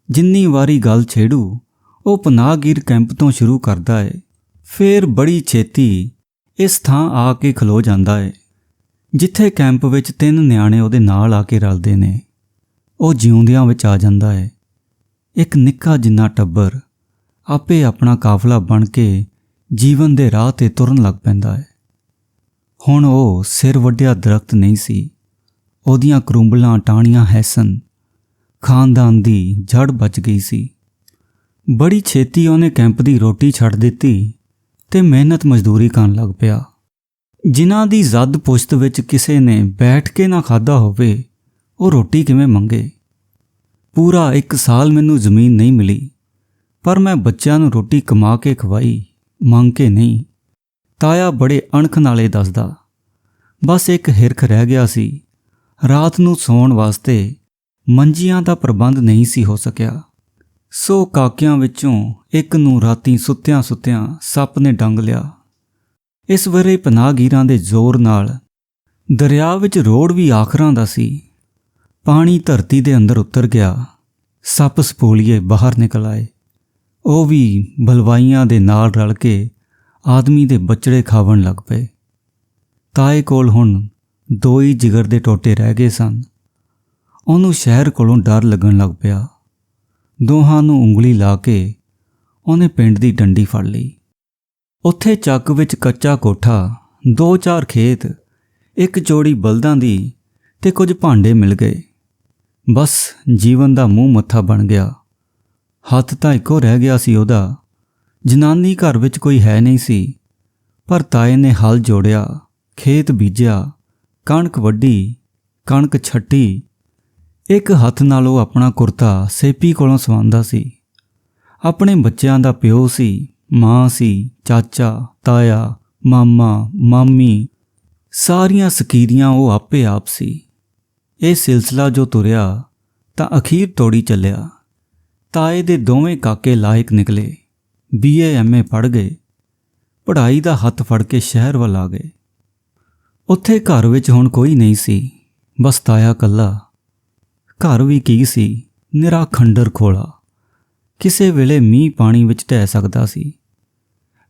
ਜਿੰਨੀ ਵਾਰੀ ਗੱਲ ਛੇੜੂ ਉਹ ਪਨਾਹਗੀਰ ਕੈਂਪ ਤੋਂ ਸ਼ੁਰੂ ਕਰਦਾ ਏ, ਫਿਰ ਬੜੀ ਛੇਤੀ ਇਸ ਥਾਂ ਆ ਕੇ ਖਲੋ ਜਾਂਦਾ ਏ ਜਿੱਥੇ ਕੈਂਪ ਵਿੱਚ 3 ਨਿਆਣੇ ਉਹਦੇ ਨਾਲ ਆ ਕੇ ਰਲਦੇ ਨੇ। ਉਹ ਜਿਉਂਦਿਆਂ ਵਿੱਚ ਆ ਜਾਂਦਾ ਏ। ਇੱਕ ਨਿੱਕਾ ਜਿੰਨਾ ਟੱਬਰ ਆਪੇ ਆਪਣਾ ਕਾਫਲਾ ਬਣ ਕੇ ਜੀਵਨ ਦੇ ਰਾਹ 'ਤੇ ਤੁਰਨ ਲੱਗ ਪੈਂਦਾ ਏ। ਹੁਣ ਉਹ ਸਿਰ ਵੱਢਿਆ ਦਰਖਤ ਨਹੀਂ ਸੀ, ਉਹਦੀਆਂ ਕਰੂੰਬਲਾਂ ਟਾਹਣੀਆਂ ਹੈਸਨ, ਖਾਨਦਾਨ ਦੀ ਜੜ ਬਚ ਗਈ ਸੀ। ਬੜੀ ਛੇਤੀ ਉਹਨੇ ਕੈਂਪ ਦੀ ਰੋਟੀ ਛੱਡ ਦਿੱਤੀ ਤੇ ਮਿਹਨਤ ਮਜ਼ਦੂਰੀ ਕਰਨ ਲੱਗ ਪਿਆ। ਜਿਨ੍ਹਾਂ ਦੀ ਜ਼ੱਦ ਪੁਸ਼ਤ ਵਿੱਚ ਕਿਸੇ ਨੇ ਬੈਠ ਕੇ ਨਾ ਖਾਧਾ ਹੋਵੇ, ਉਹ ਰੋਟੀ ਕਿਵੇਂ ਮੰਗੇ? ਪੂਰਾ 1 ਸਾਲ ਮੈਨੂੰ ਜ਼ਮੀਨ ਨਹੀਂ ਮਿਲੀ, ਪਰ ਮੈਂ ਬੱਚਿਆਂ ਨੂੰ ਰੋਟੀ ਕਮਾ ਕੇ ਖਵਾਈ, ਮੰਗ ਕੇ ਨਹੀਂ। ਤਾਇਆ ਬੜੇ ਅਣਖ ਨਾਲੇ ਦੱਸਦਾ, ਬਸ ਇੱਕ ਹਿਰਖ ਰਹਿ ਗਿਆ ਸੀ। ਰਾਤ ਨੂੰ ਸੌਣ ਵਾਸਤੇ ਮੰਜੀਆਂ ਦਾ ਪ੍ਰਬੰਧ ਨਹੀਂ ਸੀ ਹੋ ਸਕਿਆ, ਸੋ ਕਾਕਿਆਂ ਵਿੱਚੋਂ ਇੱਕ ਨੂੰ ਰਾਤੀਂ ਸੁੱਤਿਆਂ ਸੱਪ ਨੇ ਡੰਗ ਲਿਆ। ਇਸ ਵੇਲੇ ਪਨਾਹਗੀਰਾਂ ਦੇ ਜ਼ੋਰ ਨਾਲ ਦਰਿਆ ਵਿੱਚ ਰੋੜ ਵੀ ਆਖਰਾਂ ਦਾ ਸੀ। ਪਾਣੀ ਧਰਤੀ ਦੇ ਅੰਦਰ ਉਤਰ ਗਿਆ, ਸੱਪ ਸਪੋਲੀਏ ਬਾਹਰ ਨਿਕਲ ਆਏ। ਉਹ ਵੀ ਬਲਵਾਈਆਂ ਦੇ ਨਾਲ ਰਲ ਕੇ ਆਦਮੀ ਦੇ ਬੱਚੜੇ ਖਾਵਣ ਲੱਗ ਪਏ। ਤਾਏ ਕੋਲ ਹੁਣ 2 ਹੀ ਜਿਗਰ ਦੇ ਟੋਟੇ ਰਹਿ ਗਏ ਸਨ। ਉਹਨੂੰ ਸ਼ਹਿਰ ਕੋਲੋਂ ਡਰ ਲੱਗਣ ਲੱਗ ਪਿਆ। ਦੋਹਾਂ ਨੂੰ ਉਂਗਲੀ ਲਾ ਕੇ ਉਹਨੇ ਪਿੰਡ ਦੀ ਡੰਡੀ ਫੜ ਲਈ। ਉੱਥੇ ਚੱਕ ਵਿੱਚ ਕੱਚਾ ਕੋਠਾ, 2-4 ਖੇਤ, ਇੱਕ ਜੋੜੀ ਬਲਦਾਂ ਦੀ ਤੇ ਕੁਝ ਭਾਂਡੇ ਮਿਲ ਗਏ। ਬਸ ਜੀਵਨ ਦਾ ਮੂੰਹ ਮੱਥਾ ਬਣ ਗਿਆ। ਹੱਥ ਤਾਂ ਇੱਕੋ ਰਹਿ ਗਿਆ ਸੀ ਉਹਦਾ। ਜਨਾਨੀ ਘਰ ਵਿੱਚ ਕੋਈ ਹੈ ਨਹੀਂ ਸੀ, ਪਰ ਤਾਏ ਨੇ ਹਲ ਜੋੜਿਆ, ਖੇਤ ਬੀਜਿਆ, ਕਣਕ ਵੱਢੀ, ਕਣਕ ਛੱਟੀ। ਇੱਕ ਹੱਥ ਨਾਲ ਉਹ ਆਪਣਾ ਕੁਰਤਾ ਸੇਪੀ ਕੋਲੋਂ ਸਵਾਉਂਦਾ ਸੀ। ਆਪਣੇ ਬੱਚਿਆਂ ਦਾ ਪਿਓ ਸੀ, ਮਾਂ ਸੀ, ਚਾਚਾ, ਤਾਇਆ, ਮਾਮਾ, ਮਾਮੀ, ਸਾਰੀਆਂ ਸਕੀਰੀਆਂ ਉਹ ਆਪੇ ਆਪ ਸੀ। ਇਹ ਸਿਲਸਿਲਾ ਜੋ ਤੁਰਿਆ ਤਾਂ ਅਖੀਰ ਤੋੜੀ ਚੱਲਿਆ। ਤਾਏ ਦੇ ਦੋਵੇਂ ਕਾਕੇ ਲਾਇਕ ਨਿਕਲੇ, BA MA ਪੜ੍ਹ ਗਏ, ਪੜ੍ਹਾਈ ਦਾ ਹੱਥ ਫੜ ਕੇ ਸ਼ਹਿਰ ਵੱਲ ਆ ਗਏ। ਉੱਥੇ ਘਰ ਵਿੱਚ ਹੁਣ ਕੋਈ ਨਹੀਂ ਸੀ, ਬਸ ਤਾਇਆ ਇਕੱਲਾ। ਘਰ ਵੀ ਕੀ ਸੀ, ਨਿਰਾ ਖੰਡਰ ਖੋਲਾ, ਕਿਸੇ ਵੇਲੇ ਮੀਂਹ ਪਾਣੀ ਵਿੱਚ ਢਹਿ ਸਕਦਾ ਸੀ।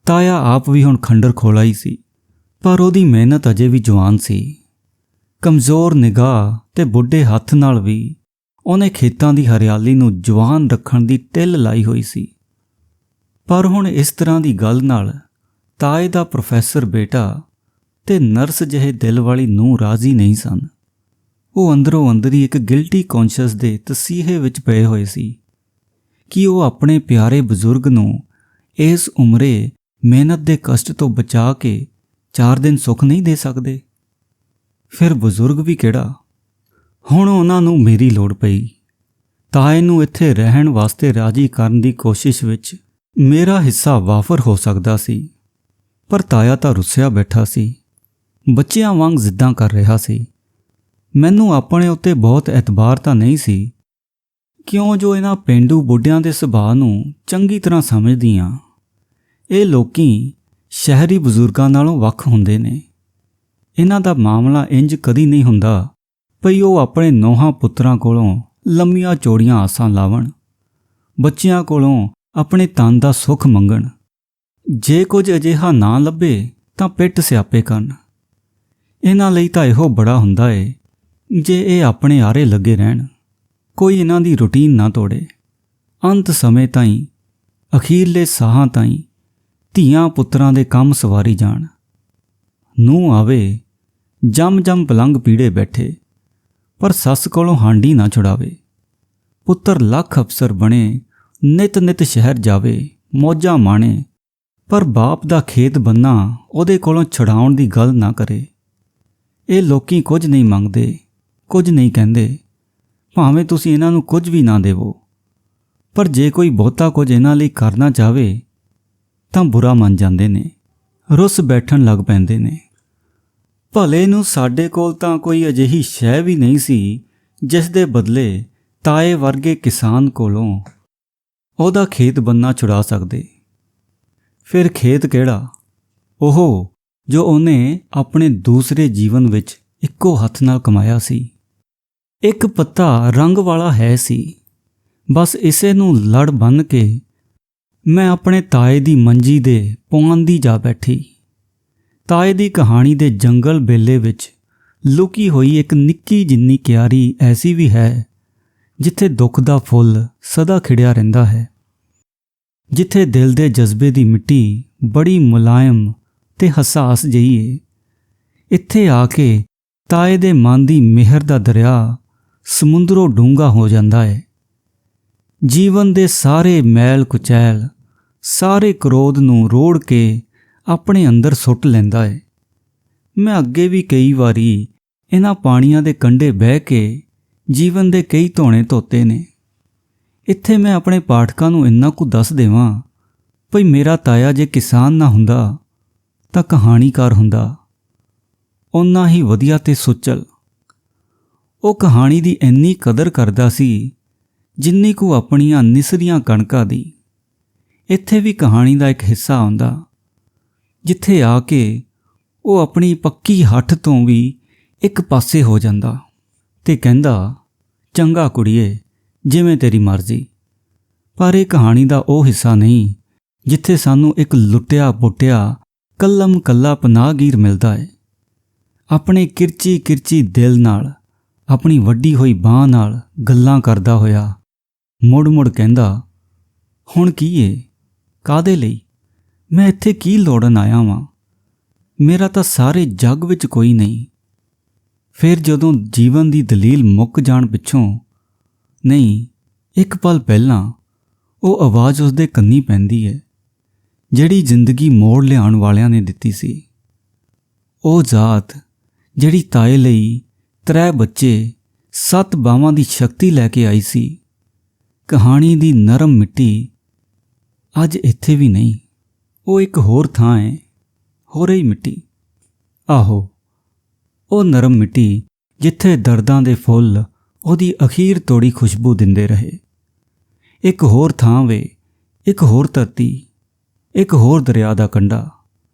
ਤਾਇਆ ਆਪ ਵੀ ਹੁਣ ਖੰਡਰ ਖੋਲਾ ਹੀ ਸੀ, ਪਰ ਉਹਦੀ ਮਿਹਨਤ ਅਜੇ ਵੀ ਜਵਾਨ ਸੀ। ਕਮਜ਼ੋਰ ਨਿਗਾਹ ਤੇ ਬੁੱਢੇ ਹੱਥ ਨਾਲ ਵੀ ਉਹਨੇ ਖੇਤਾਂ ਦੀ ਹਰਿਆਲੀ ਨੂੰ ਜਵਾਨ ਰੱਖਣ ਦੀ ਟਿੱਲ ਲਾਈ ਹੋਈ ਸੀ। ਪਰ ਹੁਣ ਇਸ ਤਰ੍ਹਾਂ ਦੀ ਗੱਲ ਨਾਲ ਤਾਏ ਦਾ ਪ੍ਰੋਫੈਸਰ ਬੇਟਾ ਤੇ ਨਰਸ ਜਿਹੇ ਦਿਲ ਵਾਲੀ ਨੂੰਹ ਰਾਜ਼ੀ ਨਹੀਂ ਸਨ। ਉਹ ਅੰਦਰੋਂ ਅੰਦਰ ਹੀ ਇੱਕ ਗਿਲਟੀ ਕੌਂਸ਼ੀਅਸ ਦੇ ਤਸੀਹੇ ਵਿੱਚ ਪਏ ਹੋਏ ਸੀ ਕਿ ਉਹ ਆਪਣੇ ਪਿਆਰੇ ਬਜ਼ੁਰਗ ਨੂੰ ਇਸ ਉਮਰੇ ਮਿਹਨਤ ਦੇ ਕਸ਼ਟ ਤੋਂ ਬਚਾ ਕੇ 4 ਦਿਨ ਸੁੱਖ ਨਹੀਂ ਦੇ ਸਕਦੇ। ਫਿਰ ਬਜ਼ੁਰਗ ਵੀ ਕਿਹੜਾ, ਹੁਣ ਉਹਨਾਂ ਨੂੰ ਮੇਰੀ ਲੋੜ ਪਈ। ਤਾਏ ਨੂੰ ਇੱਥੇ ਰਹਿਣ ਵਾਸਤੇ ਰਾਜ਼ੀ ਕਰਨ ਦੀ ਕੋਸ਼ਿਸ਼ ਵਿੱਚ ਮੇਰਾ ਹਿੱਸਾ ਵਾਫਰ ਹੋ ਸਕਦਾ ਸੀ, ਪਰ ਤਾਇਆ ਤਾਂ ਰੁੱਸਿਆ ਬੈਠਾ ਸੀ, ਬੱਚਿਆਂ ਵਾਂਗ ਜ਼ਿੱਦਾਂ ਕਰ ਰਿਹਾ ਸੀ। ਮੈਨੂੰ ਆਪਣੇ ਉੱਤੇ ਬਹੁਤ ਐਤਬਾਰ ਤਾਂ ਨਹੀਂ ਸੀ ਕਿਉਂ ਜੋ ਇਹਨਾਂ ਪੇਂਡੂ ਬੁੱਢਿਆਂ ਦੇ ਸੁਭਾਅ ਨੂੰ ਚੰਗੀ ਤਰ੍ਹਾਂ ਸਮਝਦੀ ਹਾਂ। ਇਹ ਲੋਕੀ ਸ਼ਹਿਰੀ ਬਜ਼ੁਰਗਾਂ ਨਾਲੋਂ ਵੱਖ ਹੁੰਦੇ ਨੇ। ਇਹਨਾਂ ਦਾ ਮਾਮਲਾ ਇੰਜ ਕਦੀ ਨਹੀਂ ਹੁੰਦਾ ਭਈ ਉਹ ਆਪਣੇ ਨੌਹਾਂ ਪੁੱਤਰਾਂ ਕੋਲੋਂ ਲੰਮੀਆਂ ਚੌੜੀਆਂ ਆਸਾਂ ਲਾਵਣ, ਬੱਚਿਆਂ ਕੋਲੋਂ ਆਪਣੇ ਤਨ ਦਾ ਸੁੱਖ ਮੰਗਣ। ਜੇ ਕੁਝ ਅਜਿਹਾ ਨਾ ਲੱਭੇ ਤਾਂ ਪਿੱਟ ਸਿਆਪੇ ਕਰਨ। ਇਹਨਾਂ ਲਈ ਤਾਂ ਇਹੋ ਬੜਾ ਹੁੰਦਾ ਏ ਜੇ ਇਹ ਆਪਣੇ ਆਰੇ ਲੱਗੇ ਰਹਿਣ, ਕੋਈ ਇਹਨਾਂ ਦੀ ਰੁਟੀਨ ਨਾ ਤੋੜੇ। ਅੰਤ ਸਮੇਂ ਤਾਈਂ, ਅਖੀਰਲੇ ਸਾਹਾਂ ਤਾਈਂ ਧੀਆਂ ਪੁੱਤਰਾਂ ਦੇ ਕੰਮ ਸਵਾਰੀ ਜਾਣ। ਨੂੰਹ ਆਵੇ, ਜੰਮ ਪਲੰਗ ਪੀੜੇ ਬੈਠੇ, ਪਰ ਸੱਸ ਕੋਲੋਂ ਹਾਂਡੀ ਨਾ ਛੁਡਾਵੇ। ਪੁੱਤਰ ਲੱਖ ਅਫਸਰ ਬਣੇ, ਨਿਤ ਸ਼ਹਿਰ ਜਾਵੇ, ਮੌਜਾਂ ਮਾਣੇ, ਪਰ ਬਾਪ ਦਾ ਖੇਤ ਬੰਨਾ ਉਹਦੇ ਕੋਲੋਂ ਛੁਡਾਉਣ ਦੀ ਗੱਲ ਨਾ ਕਰੇ। ਇਹ ਲੋਕੀ ਕੁਝ ਨਹੀਂ ਮੰਗਦੇ, ਕੁਝ ਨਹੀਂ ਕਹਿੰਦੇ, ਭਾਵੇਂ ਤੁਸੀਂ ਇਹਨਾਂ ਨੂੰ ਕੁਝ ਵੀ ਨਾ ਦੇਵੋ। ਪਰ ਜੇ ਕੋਈ ਬਹੁਤਾ ਕੁਝ ਇਹਨਾਂ ਲਈ ਕਰਨਾ ਚਾਹਵੇ ਤਾਂ ਬੁਰਾ ਮੰਨ ਜਾਂਦੇ ਨੇ, ਰੁੱਸ ਬੈਠਣ ਲੱਗ ਪੈਂਦੇ ਨੇ। ਭਲੇ ਨੂੰ ਸਾਡੇ ਕੋਲ ਤਾਂ ਕੋਈ ਅਜਿਹੀ ਸ਼ੈ ਵੀ ਨਹੀਂ ਸੀ ਜਿਸ ਦੇ ਬਦਲੇ ਤਾਏ ਵਰਗੇ ਕਿਸਾਨ ਕੋਲੋਂ ਉਹਦਾ ਖੇਤ ਬੰਨਾ ਛੁਡਾ ਸਕਦੇ। ਫਿਰ ਖੇਤ ਕਿਹੜਾ, ਉਹ ਜੋ ਉਹਨੇ ਆਪਣੇ ਦੂਸਰੇ ਜੀਵਨ ਵਿੱਚ ਇੱਕੋ ਹੱਥ ਨਾਲ ਕਮਾਇਆ ਸੀ। ਇੱਕ ਪੱਤਾ ਰੰਗ ਵਾਲਾ ਹੈ ਸੀ, ਬਸ ਇਸੇ ਨੂੰ ਲੜ ਬੰਨ੍ਹ ਕੇ ਮੈਂ ਆਪਣੇ ਤਾਏ ਦੀ ਮੰਜੀ ਦੇ ਪੁਆਂਦੀ ਜਾ ਬੈਠੀ। ਤਾਏ ਦੀ ਕਹਾਣੀ ਦੇ ਜੰਗਲ ਬੇਲੇ ਵਿੱਚ ਲੁਕੀ ਹੋਈ ਇੱਕ ਨਿੱਕੀ ਜਿੰਨੀ ਕਿਆਰੀ ਐਸੀ ਵੀ ਹੈ ਜਿੱਥੇ ਦੁੱਖ ਦਾ ਫੁੱਲ ਸਦਾ ਖਿੜਿਆ ਰਹਿੰਦਾ ਹੈ, ਜਿੱਥੇ ਦਿਲ ਦੇ ਜਜ਼ਬੇ ਦੀ ਮਿੱਟੀ ਬੜੀ ਮੁਲਾਇਮ ਤੇ ਹਸਾਸ ਜਿਹੀ ਏ। ਇੱਥੇ ਆ ਕੇ ਤਾਏ ਦੇ ਮਨ ਦੀ ਮਿਹਰ ਦਾ ਦਰਿਆ ਸਮੁੰਦਰੋਂ ਡੂੰਘਾ ਹੋ ਜਾਂਦਾ ਹੈ। ਜੀਵਨ ਦੇ ਸਾਰੇ ਮੈਲ ਕੁਚੈਲ, ਸਾਰੇ ਕ੍ਰੋਧ ਨੂੰ ਰੋੜ ਕੇ ਆਪਣੇ ਅੰਦਰ ਸੁੱਟ ਲੈਂਦਾ ਹੈ। ਮੈਂ ਅੱਗੇ ਵੀ ਕਈ ਵਾਰੀ ਇਹਨਾਂ ਪਾਣੀਆਂ ਦੇ ਕੰਢੇ ਬਹਿ ਕੇ ਜੀਵਨ ਦੇ ਕਈ ਧੋਣੇ ਧੋਤੇ ਨੇ। ਇੱਥੇ ਮੈਂ ਆਪਣੇ ਪਾਠਕਾਂ ਨੂੰ ਇੰਨਾ ਕੁ ਦੱਸ ਦੇਵਾਂ ਭਈ ਮੇਰਾ ਤਾਇਆ ਜੇ ਕਿਸਾਨ ਨਾ ਹੁੰਦਾ ਤਾਂ ਕਹਾਣੀਕਾਰ ਹੁੰਦਾ, ਓਨਾ ਹੀ ਵਧੀਆ ਤੇ ਸੁਚਲ। ਉਹ ਕਹਾਣੀ ਦੀ ਇੰਨੀ ਕਦਰ ਕਰਦਾ ਸੀ ਜਿੰਨੀ ਕੁ ਆਪਣੀਆਂ ਨਿਸਰੀਆਂ ਕਣਕਾਂ ਦੀ। ਇੱਥੇ ਵੀ ਕਹਾਣੀ ਦਾ ਇੱਕ ਹਿੱਸਾ ਆਉਂਦਾ ਜਿੱਥੇ ਆ ਕੇ ਉਹ ਆਪਣੀ ਪੱਕੀ ਹੱਠ ਤੋਂ ਵੀ ਇੱਕ ਪਾਸੇ ਹੋ ਜਾਂਦਾ ਤੇ ਕਹਿੰਦਾ, ਚੰਗਾ ਕੁੜੀਏ, ਜਿਵੇਂ ਤੇਰੀ ਮਰਜ਼ੀ। ਪਰ ਇਹ ਕਹਾਣੀ ਦਾ ਉਹ ਹਿੱਸਾ ਨਹੀਂ ਜਿੱਥੇ ਸਾਨੂੰ ਇੱਕ ਲੁੱਟਿਆ ਪੁੱਟਿਆ ਕੱਲਮ ਕੱਲਾ ਪਨਾਹਗੀਰ ਮਿਲਦਾ ਹੈ। ਆਪਣੇ ਕਿਰਚੀ ਦਿਲ ਨਾਲ, ਆਪਣੀ ਵੱਡੀ ਹੋਈ ਬਾਂਹ ਨਾਲ ਗੱਲਾਂ ਕਰਦਾ ਹੋਇਆ ਮੁੜ ਕਹਿੰਦਾ, ਹੁਣ ਕੀ ਏ, ਕਾਹਦੇ ਲਈ, ਮੈਂ ਇੱਥੇ ਕੀ ਲੋੜਨ ਆਇਆ ਵਾਂ, ਮੇਰਾ ਤਾਂ ਸਾਰੇ ਜੱਗ ਵਿੱਚ ਕੋਈ ਨਹੀਂ। ਫਿਰ ਜਦੋਂ ਜੀਵਨ ਦੀ ਦਲੀਲ ਮੁੱਕ ਜਾਣ ਪਿੱਛੋਂ, ਨਹੀਂ, ਇੱਕ ਪਲ ਪਹਿਲਾਂ ਉਹ ਆਵਾਜ਼ ਉਸਦੇ ਕੰਨੀ ਪੈਂਦੀ ਹੈ ਜਿਹੜੀ ਜ਼ਿੰਦਗੀ ਮੋੜ ਲਿਆਉਣ ਵਾਲਿਆਂ ਨੇ ਦਿੱਤੀ ਸੀ। ਉਹ ਜ਼ਾਤ ਜਿਹੜੀ ਤਾਏ ਲਈ 3 ਬੱਚੇ 7 ਬਾਹਾਂ ਦੀ ਸ਼ਕਤੀ ਲੈ ਕੇ ਆਈ ਸੀ। ਕਹਾਣੀ ਦੀ ਨਰਮ ਮਿੱਟੀ ਅੱਜ ਇੱਥੇ ਵੀ ਨਹੀਂ, ਉਹ ਇੱਕ ਹੋਰ ਥਾਂ ਹੈ, ਹੋਰੇ ਹੀ ਮਿੱਟੀ। ਆਹੋ, ਉਹ ਨਰਮ ਮਿੱਟੀ ਜਿੱਥੇ ਦਰਦਾਂ ਦੇ ਫੁੱਲ ਉਹਦੀ ਅਖੀਰ ਤੋੜੀ ਖੁਸ਼ਬੂ ਦਿੰਦੇ ਰਹੇ। ਇੱਕ ਹੋਰ ਥਾਂ ਵੇ, ਇੱਕ ਹੋਰ ਧਰਤੀ, ਇੱਕ ਹੋਰ ਦਰਿਆ ਦਾ ਕੰਢਾ।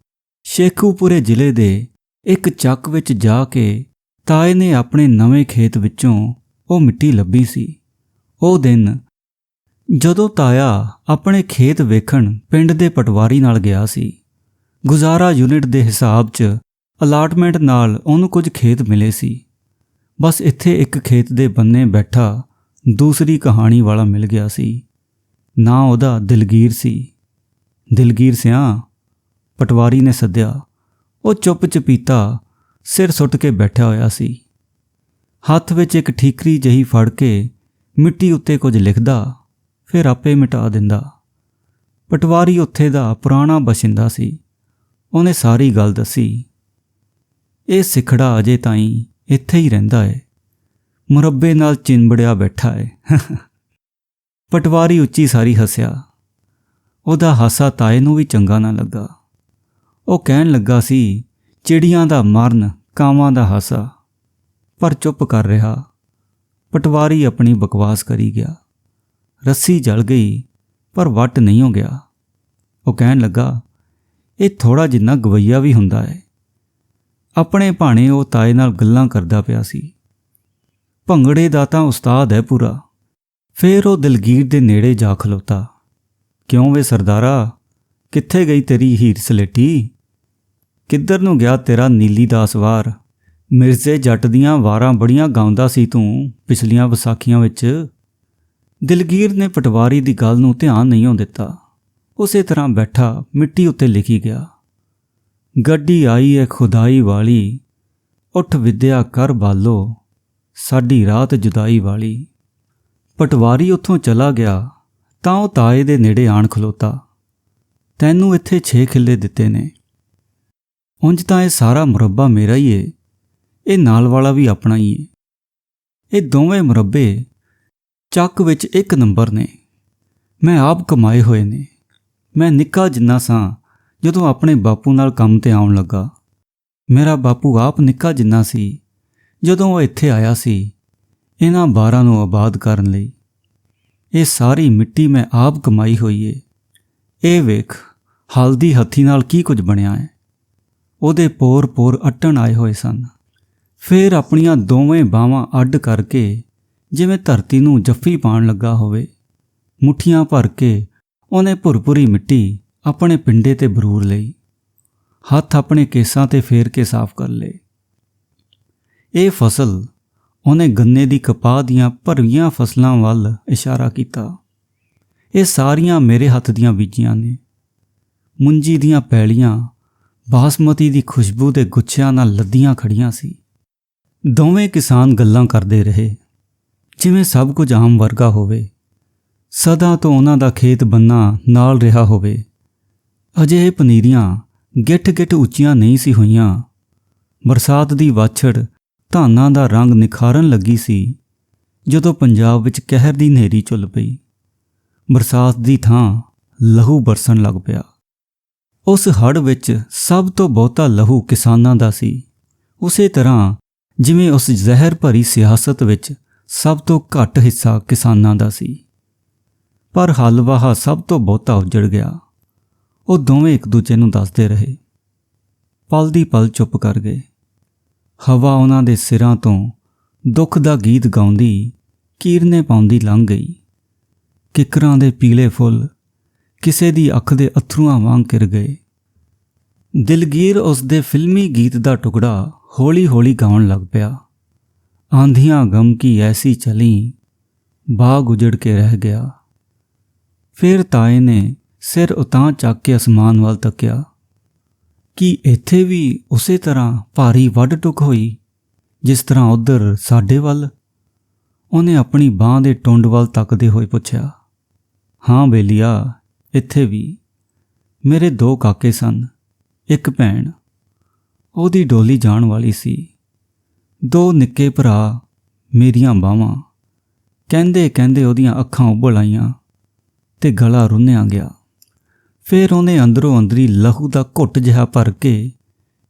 ਸ਼ੇਖੂਪੁਰੇ ਜ਼ਿਲ੍ਹੇ ਦੇ ਇੱਕ ਚੱਕ ਵਿੱਚ ਜਾ ਕੇ ਤਾਏ ਨੇ ਆਪਣੇ ਨਵੇਂ ਖੇਤ ਵਿੱਚੋਂ ਉਹ ਮਿੱਟੀ ਲੱਭੀ ਸੀ। ਉਹ ਦਿਨ ਜਦੋਂ ਤਾਇਆ ਆਪਣੇ ਖੇਤ ਵੇਖਣ ਪਿੰਡ ਦੇ ਪਟਵਾਰੀ ਨਾਲ ਗਿਆ ਸੀ। ਗੁਜ਼ਾਰਾ ਯੂਨਿਟ ਦੇ ਹਿਸਾਬ 'ਚ ਅਲਾਟਮੈਂਟ ਨਾਲ ਉਹਨੂੰ ਕੁਝ ਖੇਤ ਮਿਲੇ ਸੀ। ਬਸ ਇੱਥੇ ਇੱਕ ਖੇਤ ਦੇ ਬੰਨੇ ਬੈਠਾ ਦੂਸਰੀ ਕਹਾਣੀ ਵਾਲਾ ਮਿਲ ਗਿਆ ਸੀ। ਨਾਂ ਉਹਦਾ ਦਿਲਗੀਰ ਸੀ। ਦਿਲਗੀਰ ਸਿਆਂ, ਪਟਵਾਰੀ ਨੇ ਸੱਦਿਆ। ਉਹ ਚੁੱਪ ਚਪੀਤਾ ਸਿਰ ਸੁੱਟ ਕੇ ਬੈਠਾ ਹੋਇਆ ਸੀ। ਹੱਥ ਵਿੱਚ ਇੱਕ ਠੀਕਰੀ ਜਿਹੀ ਫੜ ਕੇ ਮਿੱਟੀ ਉੱਤੇ ਕੁਝ ਲਿਖਦਾ, ਫਿਰ ਆਪੇ ਮਿਟਾ ਦਿੰਦਾ। ਪਟਵਾਰੀ ਉੱਥੇ ਦਾ ਪੁਰਾਣਾ ਬਸ਼ਿੰਦਾ ਸੀ। ਉਹਨੇ ਸਾਰੀ ਗੱਲ ਦੱਸੀ। ਇਹ ਸਿਖੜਾ ਅਜੇ ਤਾਈਂ ਇੱਥੇ ਹੀ ਰਹਿੰਦਾ ਏ, ਮੁਰੱਬੇ ਨਾਲ ਚਿੰਬੜਿਆ ਬੈਠਾ ਏ। ਪਟਵਾਰੀ ਉੱਚੀ ਸਾਰੀ ਹੱਸਿਆ। ਉਹਦਾ ਹਾਸਾ ਤਾਏ ਨੂੰ ਵੀ ਚੰਗਾ ਨਾ ਲੱਗਾ। ਉਹ ਕਹਿਣ ਲੱਗਾ ਸੀ, ਚਿੜੀਆਂ ਦਾ ਮਰਨ, ਕਾਵਾਂ ਦਾ ਹਾਸਾ, ਪਰ ਚੁੱਪ ਕਰ ਰਿਹਾ। ਪਟਵਾਰੀ ਆਪਣੀ ਬਕਵਾਸ ਕਰੀ ਗਿਆ। ਰੱਸੀ ਜਲ ਗਈ ਪਰ ਵੱਟ ਨਹੀਂ ਹੋ ਗਿਆ। ਉਹ ਕਹਿਣ ਲੱਗਾ, ਇਹ ਥੋੜ੍ਹਾ ਜਿੰਨਾ ਗਵਈਆ ਵੀ ਹੁੰਦਾ ਹੈ। ਆਪਣੇ ਭਾਣੇ ਉਹ ਤਾਏ ਨਾਲ ਗੱਲਾਂ ਕਰਦਾ ਪਿਆ ਸੀ। ਭੰਗੜੇ ਦਾ ਤਾਂ ਉਸਤਾਦ ਹੈ ਪੂਰਾ। ਫਿਰ ਉਹ ਦਲਗੀਰ ਦੇ ਨੇੜੇ ਜਾ ਖਲੋਤਾ। ਕਿਉਂ ਵੇ ਸਰਦਾਰਾ, ਕਿੱਥੇ ਗਈ ਤੇਰੀ ਹੀਰ ਸਲੇਟੀ? ਕਿੱਧਰ ਨੂੰ ਗਿਆ ਤੇਰਾ ਨੀਲੀ ਦਾ ਸਵਾਰ? ਮਿਰਜ਼ੇ ਜੱਟ ਦੀਆਂ ਵਾਰਾਂ ਬੜੀਆਂ ਗਾਉਂਦਾ ਸੀ ਤੂੰ ਪਿਛਲੀਆਂ ਵਿਸਾਖੀਆਂ ਵਿੱਚ। ਦਿਲਗੀਰ ਨੇ ਪਟਵਾਰੀ ਦੀ ਗੱਲ ਨੂੰ ਧਿਆਨ ਨਹੀਂ ਦਿੱਤਾ। ਉਸੇ ਤਰ੍ਹਾਂ ਬੈਠਾ ਮਿੱਟੀ ਉੱਤੇ ਲਿਖੀ ਗਿਆ, ਗੱਡੀ ਆਈ ਹੈ ਖੁਦਾਈ ਵਾਲੀ, ਉੱਠ ਵਿਦਿਆ ਕਰ ਬਾਲੋ, ਸਾਡੀ ਰਾਤ ਜੁਦਾਈ ਵਾਲੀ। ਪਟਵਾਰੀ ਉੱਥੋਂ ਚਲਾ ਗਿਆ ਤਾਂ ਉਹ ਤਾਏ ਦੇ ਨੇੜੇ ਆਣ ਖਲੋਤਾ। ਤੈਨੂੰ ਇੱਥੇ 6 ਕਿੱਲੇ ਦਿੱਤੇ ਨੇ। ਉਂਝ ਤਾਂ ਇਹ ਸਾਰਾ ਮੁਰੱਬਾ ਮੇਰਾ ਹੀ ਏ, ਇਹ ਨਾਲ ਵਾਲਾ ਵੀ ਆਪਣਾ ਹੀ ਏ। ਇਹ ਦੋਵੇਂ ਮੁਰੱਬੇ ਚੱਕ ਵਿੱਚ 1 ਨੰਬਰ ਨੇ। ਮੈਂ ਆਪ ਕਮਾਏ ਹੋਏ ਨੇ। ਮੈਂ ਨਿੱਕਾ ਜਿੰਨਾ ਸਾਂ ਜਦੋਂ ਆਪਣੇ ਬਾਪੂ ਨਾਲ ਕੰਮ ਤੇ ਆਉਣ ਲੱਗਾ। ਮੇਰਾ ਬਾਪੂ ਆਪ ਨਿੱਕਾ ਜਿੰਨਾ ਸੀ ਜਦੋਂ ਉਹ ਇੱਥੇ ਆਇਆ ਸੀ ਇਹਨਾਂ ਬਾਰਾਂ ਨੂੰ ਆਬਾਦ ਕਰਨ ਲਈ। ਇਹ ਸਾਰੀ ਮਿੱਟੀ ਮੈਂ ਆਪ ਕਮਾਈ ਹੋਈ ਏ। ਇਹ ਵੇਖ ਹਲਦੀ ਹੱਥੀ ਨਾਲ ਕੀ ਕੁਝ ਬਣਿਆ ਹੈ। ਉਹਦੇ ਪੋਰ ਅੱਟਣ ਆਏ ਹੋਏ ਸਨ। ਫਿਰ ਆਪਣੀਆਂ ਦੋਵੇਂ ਬਾਹਾਂ ਅੱਡ ਕਰਕੇ ਜਿਵੇਂ ਧਰਤੀ ਨੂੰ ਜੱਫੀ ਪਾਉਣ ਲੱਗਾ ਹੋਵੇ, ਮੁੱਠੀਆਂ ਭਰ ਕੇ ਉਹਨੇ ਭੁਰਭੁਰੀ ਮਿੱਟੀ ਆਪਣੇ ਪਿੰਡੇ ਤੇ ਬਰੂਰ ਲਈ। ਹੱਥ ਆਪਣੇ ਕੇਸਾਂ ਤੇ ਫੇਰ ਕੇ ਸਾਫ਼ ਕਰ ਲਏ। ਇਹ ਫਸਲ, ਉਹਨੇ ਗੰਨੇ ਦੀ ਕਪਾਹ ਦੀਆਂ ਭਰਵੀਆਂ ਫਸਲਾਂ ਵੱਲ ਇਸ਼ਾਰਾ ਕੀਤਾ, ਇਹ ਸਾਰੀਆਂ ਮੇਰੇ ਹੱਥ ਦੀਆਂ ਬੀਜੀਆਂ ਨੇ। ਮੁੰਜੀ ਦੀਆਂ ਪੈਲੀਆਂ ਬਾਸਮਤੀ ਦੀ ਖੁਸ਼ਬੂ ਦੇ ਗੁੱਛਿਆਂ ਨਾਲ ਲੱਦੀਆਂ ਖੜੀਆਂ ਸੀ। ਦੋਵੇਂ ਕਿਸਾਨ ਗੱਲਾਂ ਕਰਦੇ ਰਹੇ ਜਿਵੇਂ ਸਭ ਕੁਝ ਆਮ ਵਰਗਾ ਹੋਵੇ। ਸਦਾ ਤੋਂ ਉਹਨਾਂ ਦਾ ਖੇਤ ਬੰਨਾ ਨਾਲ ਰਿਹਾ ਹੋਵੇ। ਅਜੇ ਇਹ ਪਨੀਰੀਆਂ ਗਿੱਠ ਉੱਚੀਆਂ ਨਹੀਂ ਸੀ ਹੋਈਆਂ। ਬਰਸਾਤ ਦੀ ਵਾਛੜ ਧਾਨਾਂ ਦਾ ਰੰਗ ਨਿਖਾਰਨ ਲੱਗੀ ਸੀ ਜਦੋਂ ਪੰਜਾਬ ਵਿੱਚ ਕਹਿਰ ਦੀ ਹਨੇਰੀ ਝੁੱਲ ਪਈ। ਬਰਸਾਤ ਦੀ ਥਾਂ ਲਹੂ ਬਰਸਣ ਲੱਗ ਪਿਆ। ਉਸ ਹੜ੍ਹ ਵਿੱਚ ਸਭ ਤੋਂ ਬਹੁਤਾ ਲਹੂ ਕਿਸਾਨਾਂ ਦਾ ਸੀ, ਉਸੇ ਤਰ੍ਹਾਂ ਜਿਵੇਂ ਉਸ ਜ਼ਹਿਰ ਭਰੀ ਸਿਆਸਤ ਵਿੱਚ ਸਭ ਤੋਂ ਘੱਟ ਹਿੱਸਾ ਕਿਸਾਨਾਂ ਦਾ ਸੀ। ਪਰ ਹਲਵਾਹਾ ਸਭ ਤੋਂ ਬਹੁਤਾ ਉੱਜੜ ਗਿਆ। ਉਹ ਦੋਵੇਂ ਇੱਕ ਦੂਜੇ ਨੂੰ ਦੱਸਦੇ ਰਹੇ। ਪਲ ਦੀ ਪਲ ਚੁੱਪ ਕਰ ਗਏ। ਹਵਾ ਉਹਨਾਂ ਦੇ ਸਿਰਾਂ ਤੋਂ ਦੁੱਖ ਦਾ ਗੀਤ ਗਾਉਂਦੀ ਕੀਰਨੇ ਪਾਉਂਦੀ ਲੰਘ ਗਈ। ਕਿੱਕਰਾਂ ਦੇ ਪੀਲੇ ਫੁੱਲ ਕਿਸੇ ਦੀ ਅੱਖ ਦੇ ਅਥਰੂਆਂ ਵਾਂਗ ਕਿਰ ਗਏ। ਦਿਲਗੀਰ ਉਸ ਦੇ ਫਿਲਮੀ ਗੀਤ ਦਾ ਟੁਕੜਾ ਹੌਲੀ ਗਾਉਣ ਲੱਗ ਪਿਆ। ਆਂਧੀਆਂ ਗਮ ਕੀ ਐਸੀ ਚਲੀ, ਬਾਗ ਉਜੜ ਕੇ ਰਹਿ ਗਿਆ। ਫਿਰ ਤਾਏ ਨੇ ਸਿਰ ਉਤਾਂ ਚੱਕ ਕੇ ਅਸਮਾਨ ਵੱਲ ਤੱਕਿਆ। ਕੀ ਇੱਥੇ ਵੀ ਉਸੇ ਤਰ੍ਹਾਂ ਭਾਰੀ ਵੱਢ ਟੁੱਕ ਹੋਈ ਜਿਸ ਤਰ੍ਹਾਂ ਉੱਧਰ ਸਾਡੇ ਵੱਲ? ਉਹਨੇ ਆਪਣੀ ਬਾਂਹ ਦੇ ਟੁੰਡ ਵੱਲ ਤੱਕਦੇ ਹੋਏ ਪੁੱਛਿਆ। ਹਾਂ ਬੇਲੀਆ, ਇੱਥੇ ਵੀ। ਮੇਰੇ 2 ਕਾਕੇ ਸਨ, 1 ਭੈਣ। ਉਹਦੀ ਡੋਲੀ ਜਾਣ ਵਾਲੀ ਸੀ। 2 ਨਿੱਕੇ ਭਰਾ ਮੇਰੀਆਂ ਬਾਹਾਂ। ਕਹਿੰਦੇ ਉਹਦੀਆਂ ਅੱਖਾਂ ਉਬਲ ਆਈਆਂ ਤੇ ਗਲਾ ਰੁੰਨਿਆ ਗਿਆ। ਫਿਰ ਉਹਨੇ ਅੰਦਰੋਂ ਅੰਦਰੀ ਲਹੂ ਦਾ ਘੁੱਟ ਜਿਹਾ ਭਰ ਕੇ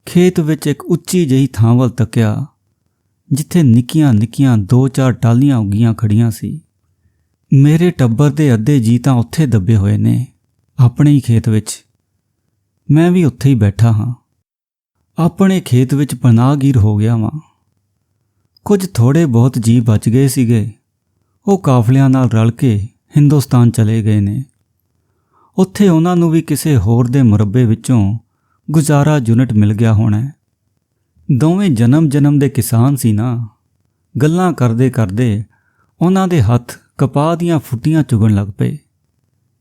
ਖੇਤ ਵਿੱਚ ਇੱਕ ਉੱਚੀ ਜਿਹੀ ਥਾਂ ਵੱਲ ਤੱਕਿਆ ਜਿੱਥੇ ਨਿੱਕੀਆਂ 2-4 ਟਾਹਲੀਆਂ ਉੱਗੀਆਂ ਖੜੀਆਂ ਸੀ। ਮੇਰੇ ਟੱਬਰ ਦੇ ਅੱਧੇ ਜੀ ਤਾਂ ਉੱਥੇ ਦੱਬੇ ਹੋਏ ਨੇ, ਆਪਣੇ ਹੀ ਖੇਤ ਵਿੱਚ। ਮੈਂ ਵੀ ਉੱਥੇ ਹੀ ਬੈਠਾ ਹਾਂ, ਆਪਣੇ ਖੇਤ ਵਿੱਚ ਪਨਾਹਗੀਰ ਹੋ ਗਿਆ ਵਾਂ। ਕੁਝ ਥੋੜ੍ਹੇ ਬਹੁਤ ਜੀ ਬਚ ਗਏ ਸੀਗੇ, ਉਹ ਕਾਫਲਿਆਂ ਨਾਲ ਰਲ ਕੇ ਹਿੰਦੁਸਤਾਨ ਚਲੇ ਗਏ ਨੇ। ਉੱਥੇ ਉਹਨਾਂ ਨੂੰ ਵੀ ਕਿਸੇ ਹੋਰ ਦੇ ਮੁਰੱਬੇ ਵਿੱਚੋਂ ਗੁਜ਼ਾਰਾ ਯੂਨਿਟ ਮਿਲ ਗਿਆ ਹੋਣਾ। ਦੋਵੇਂ ਜਨਮ ਦੇ ਕਿਸਾਨ ਸੀ ਨਾ। ਗੱਲਾਂ ਕਰਦੇ ਉਹਨਾਂ ਦੇ ਹੱਥ ਕਪਾਹ ਦੀਆਂ ਫੁੱਟੀਆਂ ਚੁਗਣ ਲੱਗ ਪਏ।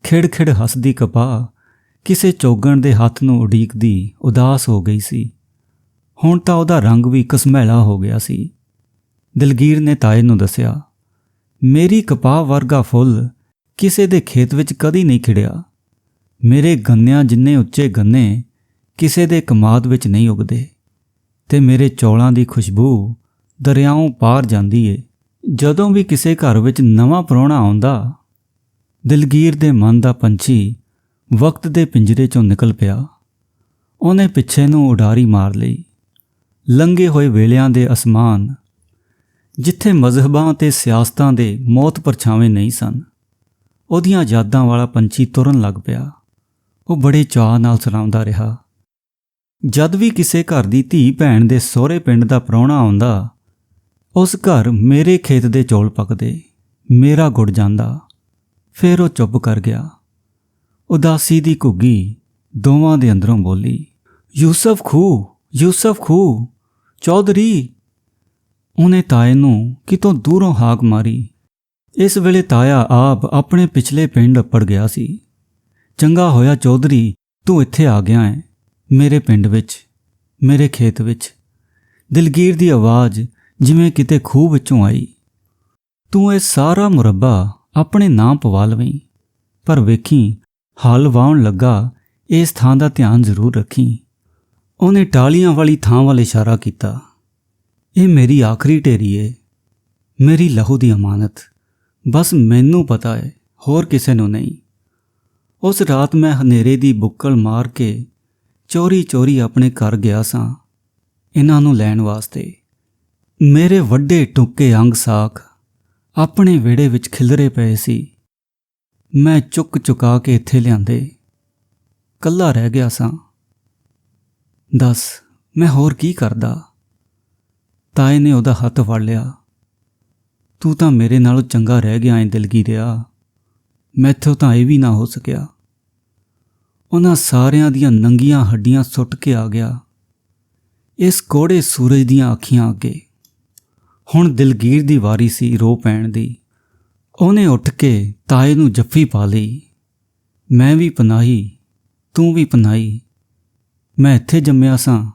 ਖਿੜ ਹੱਸਦੀ ਕਪਾਹ ਕਿਸੇ ਚੋਗਣ ਦੇ ਹੱਥ ਨੂੰ ਉਡੀਕਦੀ ਉਦਾਸ ਹੋ ਗਈ ਸੀ। ਹੁਣ ਤਾਂ ਉਹਦਾ ਰੰਗ ਵੀ ਘਸਮੈਲਾ ਹੋ ਗਿਆ ਸੀ। ਦਿਲਗੀਰ ਨੇ ਤਾਏ ਨੂੰ ਦੱਸਿਆ, ਮੇਰੀ ਕਪਾਹ ਵਰਗਾ ਫੁੱਲ ਕਿਸੇ ਦੇ ਖੇਤ ਵਿੱਚ ਕਦੀ ਨਹੀਂ ਖਿੜਿਆ। ਮੇਰੇ ਗੰਨਿਆਂ ਜਿੰਨੇ ਉੱਚੇ ਗੰਨੇ ਕਿਸੇ ਦੇ ਕਮਾਦ ਵਿੱਚ ਨਹੀਂ ਉੱਗਦੇ ਤੇ ਮੇਰੇ ਚੌਲਾਂ ਦੀ ਖੁਸ਼ਬੂ ਦਰਿਆਓਂ ਪਾਰ ਜਾਂਦੀ ਏ ਜਦੋਂ ਵੀ ਕਿਸੇ ਘਰ ਵਿੱਚ ਨਵਾਂ ਪ੍ਰਾਹੁਣਾ ਆਉਂਦਾ। ਦਿਲਗੀਰ ਦੇ ਮਨ ਦਾ ਪੰਛੀ ਵਕਤ ਦੇ ਪਿੰਜਰੇ 'ਚੋਂ ਨਿਕਲ ਪਿਆ। ਉਹਨੇ ਪਿੱਛੇ ਨੂੰ ਉਡਾਰੀ ਮਾਰ ਲਈ। ਲੰਘੇ ਹੋਏ ਵੇਲਿਆਂ ਦੇ ਅਸਮਾਨ, ਜਿੱਥੇ ਮਜ਼ਹਬਾਂ ਤੇ ਸਿਆਸਤਾਂ ਦੇ ਮੌਤ ਪਰਛਾਵੇਂ ਨਹੀਂ ਸਨ, ਉਹਦੀਆਂ ਯਾਦਾਂ ਵਾਲਾ ਪੰਛੀ ਤੁਰਨ ਲੱਗ ਪਿਆ। ਉਹ ਬੜੇ ਚਾਅ ਨਾਲ ਸੁਣਾਉਂਦਾ ਰਿਹਾ। ਜਦ ਵੀ ਕਿਸੇ ਘਰ ਦੀ ਧੀ ਭੈਣ ਦੇ ਸਹੁਰੇ ਪਿੰਡ ਦਾ ਪ੍ਰਾਹੁਣਾ ਆਉਂਦਾ, ਉਸ ਘਰ ਮੇਰੇ ਖੇਤ ਦੇ ਚੌਲ ਪੱਕਦੇ, ਮੇਰਾ ਗੁੜ ਜਾਂਦਾ। ਫਿਰ ਉਹ ਚੁੱਪ ਕਰ ਗਿਆ। ਉਦਾਸੀ ਦੀ ਘੁੱਗੀ ਦੋਵਾਂ ਦੇ ਅੰਦਰੋਂ ਬੋਲੀ, ਯੂਸਫ ਖੂਹ, ਯੂਸਫ ਖੂਹ, ਚੌਧਰੀ। ਉਹਨੇ ਤਾਏ ਨੂੰ ਕਿਤੋਂ ਦੂਰੋਂ ਹਾਕ ਮਾਰੀ। ਇਸ ਵੇਲੇ ਤਾਇਆ ਆਪ ਆਪਣੇ ਪਿਛਲੇ ਪਿੰਡ ਅੱਪੜ ਗਿਆ ਸੀ। ਚੰਗਾ ਹੋਇਆ ਚੌਧਰੀ, ਤੂੰ ਇੱਥੇ ਆ ਗਿਆ ਹੈ, ਮੇਰੇ ਪਿੰਡ ਵਿੱਚ, ਮੇਰੇ ਖੇਤ ਵਿੱਚ। ਦਿਲਗੀਰ ਦੀ ਆਵਾਜ਼ ਜਿਵੇਂ ਕਿਤੇ ਖੂਹ ਵਿੱਚੋਂ ਆਈ। ਤੂੰ ਇਹ ਸਾਰਾ ਮੁਰੱਬਾ ਆਪਣੇ ਨਾਂ ਪਵਾ ਲਵੀਂ, ਪਰ ਵੇਖੀ ਹਲ ਵਾਹੁਣ ਲੱਗਾ ਇਸ ਥਾਂ ਦਾ ਧਿਆਨ ਜ਼ਰੂਰ ਰੱਖੀ। ਉਹਨੇ ਟਾਹਲੀਆਂ ਵਾਲੀ ਥਾਂ ਵੱਲ ਇਸ਼ਾਰਾ ਕੀਤਾ। ਇਹ ਮੇਰੀ ਆਖਰੀ ਢੇਰੀ ਏ, ਮੇਰੀ ਲਹੂ ਦੀ ਅਮਾਨਤ। ਬਸ ਮੈਨੂੰ ਪਤਾ ਹੈ, ਹੋਰ ਕਿਸੇ ਨੂੰ ਨਹੀਂ। ਉਸ ਰਾਤ ਮੈਂ ਹਨੇਰੇ ਦੀ ਬੁੱਕਲ ਮਾਰ ਕੇ ਚੋਰੀ ਚੋਰੀ ਆਪਣੇ ਘਰ ਗਿਆ ਸਾਂ ਇਹਨਾਂ ਨੂੰ ਲੈਣ ਵਾਸਤੇ। ਮੇਰੇ ਵੱਡੇ ਟੁੱਕੇ ਅੰਗ ਸਾਖ ਆਪਣੇ ਵਿਹੜੇ ਵਿੱਚ ਖਿਲਰੇ ਪਏ ਸੀ। ਮੈਂ ਚੁੱਕ ਚੁਕਾ ਕੇ ਇੱਥੇ ਲਿਆਂਦੇ। ਕੱਲਾ ਰਹਿ ਗਿਆ ਸਾਂ। ਦੱਸ ਮੈਂ ਹੋਰ ਕੀ ਕਰਦਾ? ਤਾਏ ਨੇ ਉਹਦਾ ਹੱਥ ਫੜ ਲਿਆ। ਤੂੰ ਤਾਂ ਮੇਰੇ ਨਾਲੋਂ ਚੰਗਾ ਰਹਿ ਗਿਆ ਏ ਦਿਲਗੀਰਿਆ, ਮੈਥੋਂ ਤਾਂ ਇਹ ਵੀ ਨਾ ਹੋ ਸਕਿਆ। ਉਹਨਾਂ ਸਾਰਿਆਂ ਦੀਆਂ ਨੰਗੀਆਂ ਹੱਡੀਆਂ ਸੁੱਟ ਕੇ ਆ ਗਿਆ ਇਸ ਕੋੜੇ ਸੂਰਜ ਦੀਆਂ ਅੱਖੀਆਂ ਅੱਗੇ। ਹੁਣ ਦਿਲਗੀਰ ਦੀ ਵਾਰੀ ਸੀ ਰੋ ਪੈਣ ਦੀ। ਉਹਨੇ ਉੱਠ ਕੇ ਤਾਏ ਨੂੰ ਜੱਫੀ ਪਾ ਲਈ। ਮੈਂ ਵੀ ਪਨਾਹੀ, ਤੂੰ ਵੀ ਪਨਾਹੀ, ਮੈਂ ਇੱਥੇ ਜੰਮਿਆ ਸਾਂ।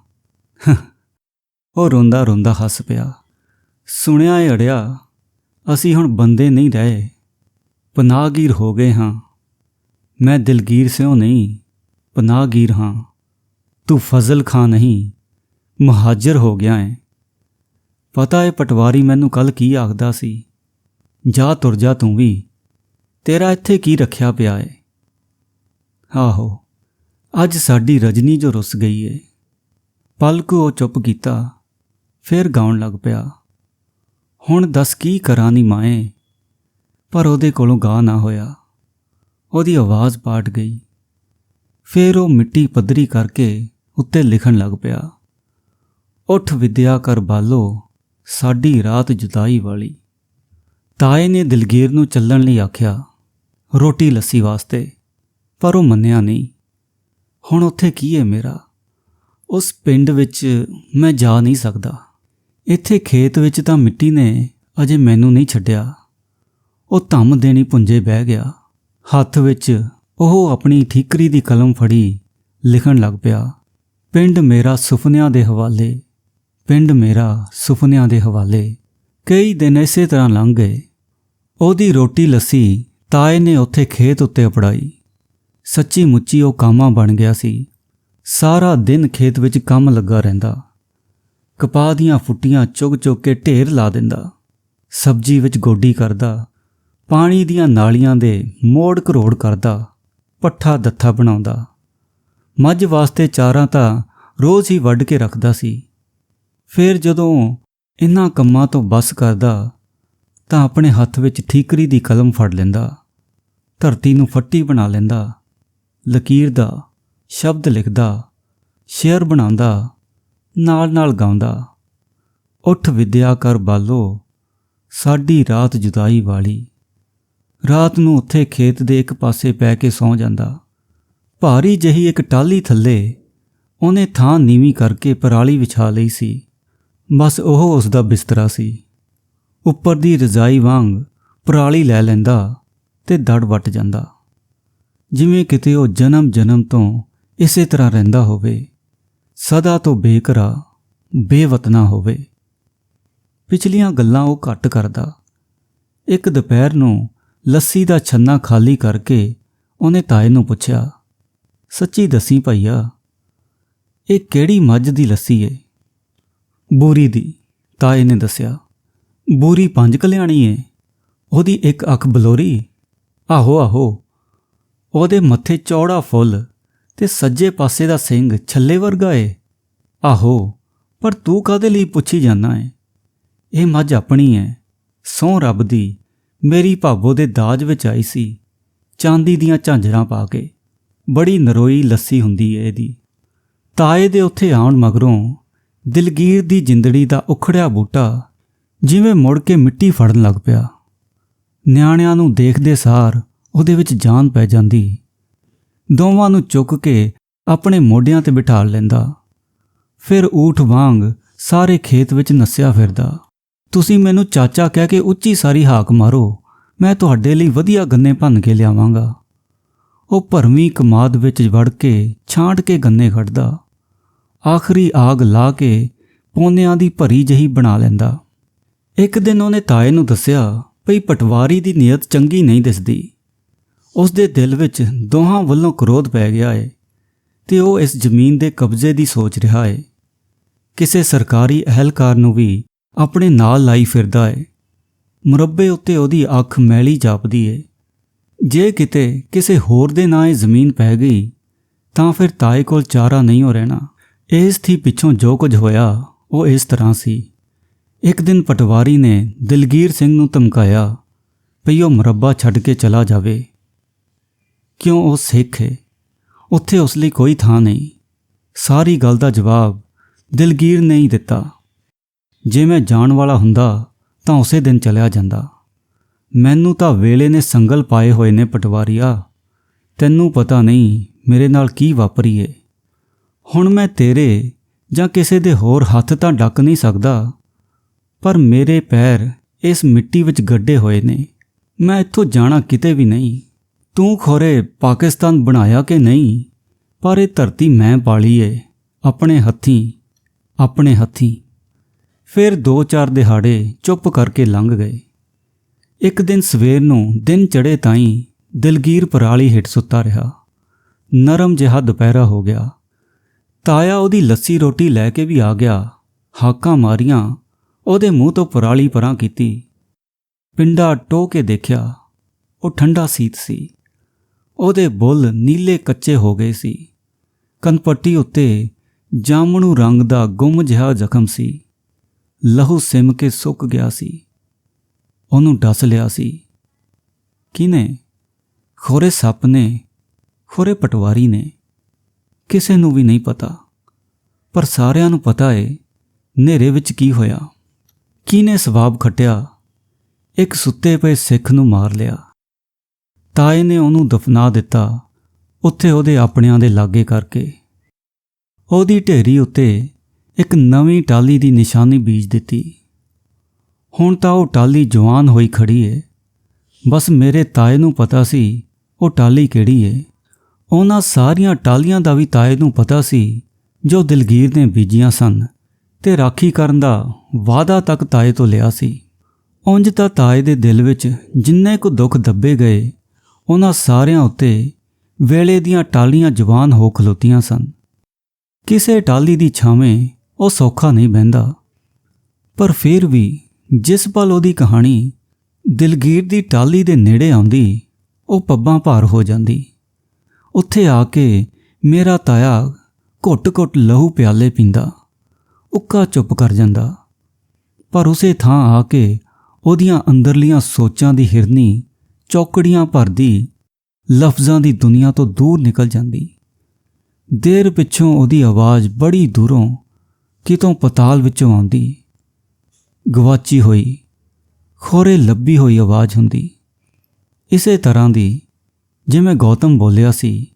ਉਹ ਰੋਂਦਾ ਰੋਂਦਾ ਹੱਸ ਪਿਆ। ਸੁਣਿਆ ਏ ਅੜਿਆ, ਅਸੀਂ ਹੁਣ ਬੰਦੇ ਨਹੀਂ ਰਹੇ, ਪਨਾਹਗੀਰ ਹੋ ਗਏ ਹਾਂ। ਮੈਂ ਦਿਲਗੀਰ ਸਿਓ ਨਹੀਂ, ਪਨਾਹਗੀਰ ਹਾਂ। ਤੂੰ ਫਜ਼ਲ ਖਾਂ ਨਹੀਂ, ਮੁਹਾਜਰ ਹੋ ਗਿਆ ਏ। ਪਤਾ ਏ ਪਟਵਾਰੀ ਮੈਨੂੰ ਕੱਲ ਕੀ ਆਖਦਾ ਸੀ? ਜਾ ਤੁਰ ਜਾ ਤੂੰ ਵੀ, ਤੇਰਾ ਇੱਥੇ ਕੀ ਰੱਖਿਆ ਪਿਆ ਏ। ਆਹੋ, ਅੱਜ ਸਾਡੀ ਰਜਨੀ ਜੋ ਰੁੱਸ ਗਈ ਏ। ਪਲ ਕੁ ਉਹ ਚੁੱਪ ਕੀਤਾ, ਫਿਰ ਗਾਉਣ ਲੱਗ ਪਿਆ। ਹੁਣ ਦੱਸ ਕੀ ਕਰਾਂ ਨੀ ਮਾਏ। ਪਰ ਉਹਦੇ ਕੋਲੋਂ ਗਾ ਨਾ ਹੋਇਆ। ਉਹਦੀ ਆਵਾਜ਼ ਪਾਟ ਗਈ। ਫਿਰ ਉਹ ਮਿੱਟੀ ਪੱਧਰੀ ਕਰਕੇ ਉੱਤੇ ਲਿਖਣ ਲੱਗ ਪਿਆ। ਉੱਠ ਵਿਦਿਆ ਕਰ ਬਾਲੋ, ਸਾਡੀ ਰਾਤ ਜੁਦਾਈ ਵਾਲੀ। ਤਾਏ ਨੇ ਦਿਲਗੀਰ ਨੂੰ ਚੱਲਣ ਲਈ ਆਖਿਆ, ਰੋਟੀ ਲੱਸੀ ਵਾਸਤੇ, ਪਰ ਉਹ ਮੰਨਿਆ ਨਹੀਂ। ਹੁਣ ਉੱਥੇ ਕੀ ਹੈ ਮੇਰਾ? ਉਸ ਪਿੰਡ ਵਿੱਚ ਮੈਂ ਜਾ ਨਹੀਂ ਸਕਦਾ। ਇੱਥੇ ਖੇਤ ਵਿੱਚ ਤਾਂ ਮਿੱਟੀ ਨੇ ਅਜੇ ਮੈਨੂੰ ਨਹੀਂ ਛੱਡਿਆ। ਉਹ ਧੰਮ ਦੇਣੀ ਪੁੰਜੇ ਬਹਿ ਗਿਆ। ਹੱਥ ਵਿੱਚ ਉਹ ਆਪਣੀ ਠੀਕਰੀ ਦੀ ਕਲਮ ਫੜੀ ਲਿਖਣ ਲੱਗ ਪਿਆ, ਪਿੰਡ ਮੇਰਾ ਸੁਪਨਿਆਂ ਦੇ ਹਵਾਲੇ, ਪਿੰਡ ਮੇਰਾ ਸੁਪਨਿਆਂ ਦੇ ਹਵਾਲੇ। ਕਈ ਦਿਨ ਇਸੇ ਤਰ੍ਹਾਂ ਲੰਘ ਗਏ। ਉਹਦੀ ਰੋਟੀ ਲੱਸੀ ਤਾਏ ਨੇ ਉੱਥੇ ਖੇਤ ਉੱਤੇ ਅਪੜਾਈ। ਸੱਚੀ ਮੁੱਚੀ ਉਹ ਕਾਮਾ ਬਣ ਗਿਆ ਸੀ। ਸਾਰਾ ਦਿਨ ਖੇਤ ਵਿੱਚ ਕੰਮ ਲੱਗਾ ਰਹਿੰਦਾ। ਕਪਾਹ ਦੀਆਂ ਫੁੱਟੀਆਂ ਚੁੱਗ ਚੁੱਗ ਕੇ ਢੇਰ ਲਾ ਦਿੰਦਾ, ਸਬਜ਼ੀ ਵਿੱਚ ਗੋਡੀ ਕਰਦਾ, ਪਾਣੀ ਦੀਆਂ ਨਾਲੀਆਂ ਦੇ ਮੋੜ ਕਰੋੜ ਕਰਦਾ, ਪੱਠਾ ਦੱਥਾ ਬਣਾਉਂਦਾ। ਮੱਝ ਵਾਸਤੇ ਚਾਰਾਂ ਤਾਂ ਰੋਜ਼ ਹੀ ਵੱਢ ਕੇ ਰੱਖਦਾ ਸੀ। ਫਿਰ ਜਦੋਂ ਇਹਨਾਂ ਕੰਮਾਂ ਤੋਂ ਬਸ ਕਰਦਾ ਤਾਂ ਆਪਣੇ ਹੱਥ ਵਿੱਚ ਠੀਕਰੀ ਦੀ ਕਲਮ ਫੜ ਲੈਂਦਾ, ਧਰਤੀ ਨੂੰ ਫੱਟੀ ਬਣਾ ਲੈਂਦਾ, ਲਕੀਰ ਦਾ ਸ਼ਬਦ ਲਿਖਦਾ, ਸ਼ੇਅਰ ਬਣਾਉਂਦਾ, ਨਾਲ ਨਾਲ ਗਾਉਂਦਾ, ਉੱਠ ਵਿਦਿਆ ਕਰ ਬਾਲੋ, ਸਾਡੀ ਰਾਤ ਜੁਦਾਈ ਵਾਲੀ। ਰਾਤ ਨੂੰ ਉੱਥੇ ਖੇਤ ਦੇ ਇੱਕ ਪਾਸੇ ਪੈ ਕੇ ਸੌਂ ਜਾਂਦਾ। ਭਾਰੀ ਜਿਹੀ ਇੱਕ ਟਾਹਲੀ ਥੱਲੇ ਉਹਨੇ ਥਾਂ ਨੀਵੀਂ ਕਰਕੇ ਪਰਾਲੀ ਵਿਛਾ ਲਈ ਸੀ। ਬਸ ਉਹ ਉਸ ਦਾ ਬਿਸਤਰਾ ਸੀ। ਉੱਪਰ ਦੀ ਰਜ਼ਾਈ ਵਾਂਗ ਪਰਾਲੀ ਲੈ ਲੈਂਦਾ ਤੇ ਦੜ ਵੱਟ ਜਾਂਦਾ, ਜਿਵੇਂ ਕਿਤੇ ਉਹ ਜਨਮ ਜਨਮ ਤੋਂ ਇਸੇ ਤਰ੍ਹਾਂ ਰਹਿੰਦਾ ਹੋਵੇ, ਸਦਾ ਤੋਂ ਬੇਘਰਾ ਬੇਵਤਨਾ ਹੋਵੇ। ਪਿਛਲੀਆਂ ਗੱਲਾਂ ਉਹ ਘੱਟ ਕਰਦਾ। ਇੱਕ ਦੁਪਹਿਰ ਨੂੰ ਲੱਸੀ ਦਾ ਛੰਨਾ ਖਾਲੀ ਕਰਕੇ ਉਹਨੇ ਤਾਏ ਨੂੰ ਪੁੱਛਿਆ, ਸੱਚੀ ਦੱਸੀ ਭਈਆ, ਇਹ ਕਿਹੜੀ ਮੱਝ ਦੀ ਲੱਸੀ ਏ? ਬੂਰੀ ਦੀ, ਤਾਏ ਨੇ ਦੱਸਿਆ। ਬੂਰੀ 5 ਕਲਿਆਣੀ ਏ? ਉਹਦੀ ਇੱਕ ਅੱਖ ਬਲੋਰੀ? ਆਹੋ ਆਹੋ। ਉਹਦੇ ਮੱਥੇ ਚੌੜਾ ਫੁੱਲ ਤੇ ਸੱਜੇ ਪਾਸੇ ਦਾ ਸਿੰਗ ਛੱਲੇ ਵਰਗਾ ਏ? ਆਹੋ। ਪਰ ਤੂੰ ਕਾਹਦੇ ਲਈ ਪੁੱਛੀ ਜਾਂਦਾ ਏ? ਇਹ ਮੱਝ ਆਪਣੀ ਏ, ਸਹੁੰ ਰੱਬ ਦੀ, ਮੇਰੀ ਭਾਬੋ ਦੇ ਦਾਜ ਵਿੱਚ ਆਈ ਸੀ। ਚਾਂਦੀ ਦੀਆਂ ਝਾਂਜਰਾਂ ਪਾ ਕੇ। ਬੜੀ ਨਰੋਈ ਲੱਸੀ ਹੁੰਦੀ ਏ ਇਹਦੀ। ਤਾਏ ਦੇ ਉੱਥੇ ਆਉਣ ਮਗਰੋਂ ਦਿਲਗੀਰ ਦੀ ਜਿੰਦੜੀ ਦਾ ਉਖੜਿਆ ਬੂਟਾ ਜਿਵੇਂ ਮੁੜ ਕੇ ਮਿੱਟੀ ਫੜਨ ਲੱਗ ਪਿਆ। ਨਿਆਣਿਆਂ ਨੂੰ ਦੇਖਦੇ ਸਾਰ ਉਹਦੇ ਵਿੱਚ ਜਾਨ ਪੈ ਜਾਂਦੀ। ਦੋਵਾਂ ਨੂੰ ਚੁੱਕ ਕੇ ਆਪਣੇ ਮੋਢਿਆਂ 'ਤੇ ਬਿਠਾ ਲੈਂਦਾ। ਫਿਰ ਊਠ ਵਾਂਗ ਸਾਰੇ ਖੇਤ ਵਿੱਚ ਨੱਸਿਆ ਫਿਰਦਾ। ਤੁਸੀਂ ਮੈਨੂੰ ਚਾਚਾ ਕਹਿ ਕੇ ਉੱਚੀ ਸਾਰੀ ਹਾਕ ਮਾਰੋ, ਮੈਂ ਤੁਹਾਡੇ ਲਈ ਵਧੀਆ ਗੰਨੇ ਭੰਨ ਕੇ ਲਿਆਵਾਂਗਾ। ਉਹ ਭਰਵੀਂ ਕਮਾਦ ਵਿੱਚ ਵੜ ਕੇ ਛਾਂਟ ਕੇ ਗੰਨੇ ਕੱਢਦਾ। ਆਖਰੀ ਆਗ ਲਾ ਕੇ ਪੌਨਿਆਂ ਦੀ ਭਰੀ ਜਹੀ ਬਣਾ ਲੈਂਦਾ। ਇੱਕ ਦਿਨ ਉਹਨੇ ਤਾਏ ਨੂੰ ਦੱਸਿਆ ਭਈ ਪਟਵਾਰੀ ਦੀ ਨੀਅਤ ਚੰਗੀ ਨਹੀਂ ਦਿਸਦੀ। ਉਸ ਦੇ ਦਿਲ ਵਿੱਚ ਦੋਹਾਂ ਵੱਲੋਂ ਕ੍ਰੋਧ ਪੈ ਗਿਆ ਏ ਤੇ ਉਹ ਇਸ ਜ਼ਮੀਨ ਦੇ ਕਬਜ਼ੇ ਦੀ ਸੋਚ ਰਿਹਾ ਏ। ਕਿਸੇ ਸਰਕਾਰੀ ਅਹਿਲਕਾਰ ਨੂੰ ਵੀ ਆਪਣੇ ਨਾਲ ਲਾਈ ਫਿਰਦਾ ਏ। ਮੁਰੱਬੇ ਉੱਤੇ ਉਹਦੀ ਅੱਖ ਮੈਲੀ ਜਾਪਦੀ ਏ। ਜੇ ਕਿਤੇ ਕਿਸੇ ਹੋਰ ਦੇ ਨਾਂ ਇਹ ਜ਼ਮੀਨ ਪੈ ਗਈ ਤਾਂ ਫਿਰ ਤਾਏ ਕੋਲ ਚਾਰਾ ਨਹੀਂ ਹੋ ਰਹਿਣਾ। ਇਸ ਥੀ ਪਿੱਛੋਂ ਜੋ ਕੁਝ ਹੋਇਆ ਉਹ ਇਸ ਤਰ੍ਹਾਂ ਸੀ। ਇੱਕ ਦਿਨ ਪਟਵਾਰੀ ਨੇ ਦਿਲਗੀਰ ਸਿੰਘ ਨੂੰ ਧਮਕਾਇਆ ਭਈ ਉਹ ਮੁਰੱਬਾ ਛੱਡ ਕੇ ਚਲਾ ਜਾਵੇ। ਕਿਉਂ? ਉਹ ਸਿੱਖ ਏ, ਉੱਥੇ ਉਸ ਲਈ ਕੋਈ ਥਾਂ ਨਹੀਂ। ਸਾਰੀ ਗੱਲ ਦਾ ਜਵਾਬ ਦਿਲਗੀਰ ਨੇ ਹੀ ਦਿੱਤਾ। ਜੇ ਮੈਂ ਜਾਣ ਵਾਲਾ ਹੁੰਦਾ ਤਾਂ ਉਸੇ ਦਿਨ ਚਲਿਆ ਜਾਂਦਾ। ਮੈਨੂੰ ਤਾਂ ਵੇਲੇ ਨੇ ਸੰਗਲ ਪਾਏ ਹੋਏ ਨੇ ਪਟਵਾਰੀਆ। ਤੈਨੂੰ ਪਤਾ ਨਹੀਂ ਮੇਰੇ ਨਾਲ ਕੀ ਵਾਪਰੀ ਏ। ਹੁਣ ਮੈਂ ਤੇਰੇ ਜਾਂ ਕਿਸੇ ਦੇ ਹੋਰ ਹੱਥ ਤਾਂ ਡੱਕ ਨਹੀਂ ਸਕਦਾ, ਪਰ ਮੇਰੇ ਪੈਰ ਇਸ ਮਿੱਟੀ ਵਿੱਚ ਗੱਡੇ ਹੋਏ ਨੇ। ਮੈਂ ਇੱਥੋਂ ਜਾਣਾ ਕਿਤੇ ਵੀ ਨਹੀਂ। ਤੂੰ ਖੋਰੇ ਪਾਕਿਸਤਾਨ ਬਣਾਇਆ ਕਿ ਨਹੀਂ, ਪਰ ਇਹ ਧਰਤੀ ਮੈਂ ਪਾਲੀ ਏ ਆਪਣੇ ਹੱਥੀਂ। ਫਿਰ 2-4 ਦਿਹਾੜੇ ਚੁੱਪ ਕਰਕੇ ਲੰਘ ਗਏ। ਇੱਕ ਦਿਨ ਸਵੇਰ ਨੂੰ ਦਿਨ ਚੜ੍ਹੇ ਤਾਈਂ ਦਿਲਗੀਰ ਪਰਾਲੀ ਹੇਠ ਸੁੱਤਾ ਰਿਹਾ। ਨਰਮ ਜਿਹਾ ਦੁਪਹਿਰਾ ਹੋ ਗਿਆ। ਤਾਇਆ ਉਹਦੀ ਲੱਸੀ ਰੋਟੀ ਲੈ ਕੇ ਵੀ ਆ ਗਿਆ। ਹਾਕਾਂ ਮਾਰੀਆਂ, ਉਹਦੇ ਮੂੰਹ ਤੋਂ ਪਰਾਲੀ ਪਰਾਂ ਕੀਤੀ। ਪਿੰਡਾ ਟੋਹ ਕੇ ਦੇਖਿਆ, ਉਹ ਠੰਡਾ ਸੀਤ ਸੀ। ਉਹਦੇ ਬੁੱਲ੍ਹ ਨੀਲੇ ਕੱਚੇ ਹੋ ਗਏ ਸੀ। ਕਨਪੱਟੀ ਉੱਤੇ ਜਾਮਣੂ ਰੰਗ ਦਾ ਗੁੰਮ ਜਿਹਾ ਜ਼ਖਮ ਸੀ। ਲਹੂ ਸਿਮ ਕੇ ਸੁੱਕ ਗਿਆ ਸੀ। ਉਹਨੂੰ ਡਸ ਲਿਆ ਸੀ। ਕਿਹਨੇ? ਖੋਰੇ ਸੱਪ ਨੇ, ਖੋਰੇ ਪਟਵਾਰੀ ਨੇ। ਕਿਸੇ ਨੂੰ ਵੀ ਨਹੀਂ ਪਤਾ, ਪਰ ਸਾਰਿਆਂ ਨੂੰ ਪਤਾ ਏ ਹਨੇਰੇ ਵਿੱਚ ਕੀ ਹੋਇਆ। ਕਿਹਨੇ ਸਵਾਬ ਖੱਟਿਆ? ਇੱਕ ਸੁੱਤੇ ਪਏ ਸਿੱਖ ਨੂੰ ਮਾਰ ਲਿਆ। ਤਾਏ ਨੇ ਉਹਨੂੰ ਦਫਨਾ ਦਿੱਤਾ ਉੱਥੇ ਉਹਦੇ ਆਪਣਿਆਂ ਦੇ ਲਾਗੇ ਕਰਕੇ। ਉਹਦੀ ਢੇਰੀ ਉੱਤੇ ਇੱਕ ਨਵੀਂ ਟਾਹਲੀ ਦੀ ਨਿਸ਼ਾਨੀ ਬੀਜ ਦਿੱਤੀ। ਹੁਣ ਤਾਂ ਉਹ ਟਾਹਲੀ ਜਵਾਨ ਹੋਈ ਖੜੀ ਏ। ਬਸ ਮੇਰੇ ਤਾਏ ਨੂੰ ਪਤਾ ਸੀ ਉਹ ਟਾਹਲੀ ਕਿਹੜੀ ਏ। ਉਹਨਾਂ ਸਾਰੀਆਂ ਟਾਹਲੀਆਂ ਦਾ ਵੀ ਤਾਏ ਨੂੰ ਪਤਾ ਸੀ ਜੋ ਦਿਲਗੀਰ ਨੇ ਬੀਜੀਆਂ ਸਨ ਤੇ ਰਾਖੀ ਕਰਨ ਦਾ ਵਾਅਦਾ ਤੱਕ ਤਾਏ ਤੋਂ ਲਿਆ ਸੀ। ਉਂਝ ਤਾਂ ਤਾਏ ਦੇ ਦਿਲ ਵਿੱਚ ਜਿੰਨੇ ਕੁ ਦੁੱਖ ਦੱਬੇ ਗਏ, ਉਹਨਾਂ ਸਾਰਿਆਂ ਉੱਤੇ ਵੇਲੇ ਦੀਆਂ ਟਾਹਲੀਆਂ ਜਵਾਨ ਹੋ ਖਲੋਤੀਆਂ ਸਨ। ਕਿਸੇ ਟਾਹਲੀ ਦੀ ਛਾਵੇਂ ਉਹ ਸੌਖਾ ਨਹੀਂ ਬਹਿੰਦਾ। ਪਰ ਫਿਰ ਵੀ ਜਿਸ ਪਲ ਉਹਦੀ ਕਹਾਣੀ ਦਿਲਗੀਰ ਦੀ ਟਾਹਲੀ ਦੇ ਨੇੜੇ ਆਉਂਦੀ, ਉਹ ਪੱਬਾਂ ਭਾਰ ਹੋ ਜਾਂਦੀ। ਉੱਥੇ ਆ ਕੇ ਮੇਰਾ ਤਾਇਆ ਘੁੱਟ-ਘੁੱਟ ਲਹੂ ਪਿਆਲੇ ਪੀਂਦਾ, ਉੱਕਾ ਚੁੱਪ ਕਰ ਜਾਂਦਾ। ਪਰ ਉਸੇ ਥਾਂ ਆ ਕੇ ਉਹਦੀਆਂ ਅੰਦਰਲੀਆਂ ਸੋਚਾਂ ਦੀ ਹਿਰਨੀ ਚੌਕੜੀਆਂ ਭਰਦੀ ਲਫ਼ਜ਼ਾਂ ਦੀ ਦੁਨੀਆ ਤੋਂ ਦੂਰ ਨਿਕਲ ਜਾਂਦੀ। ਦੇਰ ਪਿੱਛੋਂ ਉਹਦੀ ਆਵਾਜ਼ ਬੜੀ ਦੂਰੋਂ ਕਿਤੋਂ ਪਤਾਲ ਵਿੱਚੋਂ ਆਉਂਦੀ। ਗਵਾਚੀ ਹੋਈ, ਖੋਰੇ ਲੱਭੀ ਹੋਈ ਆਵਾਜ਼ ਹੁੰਦੀ। ਇਸੇ ਤਰ੍ਹਾਂ ਦੀ ਜਿਵੇਂ ਗੌਤਮ ਬੋਲਿਆ ਸੀ,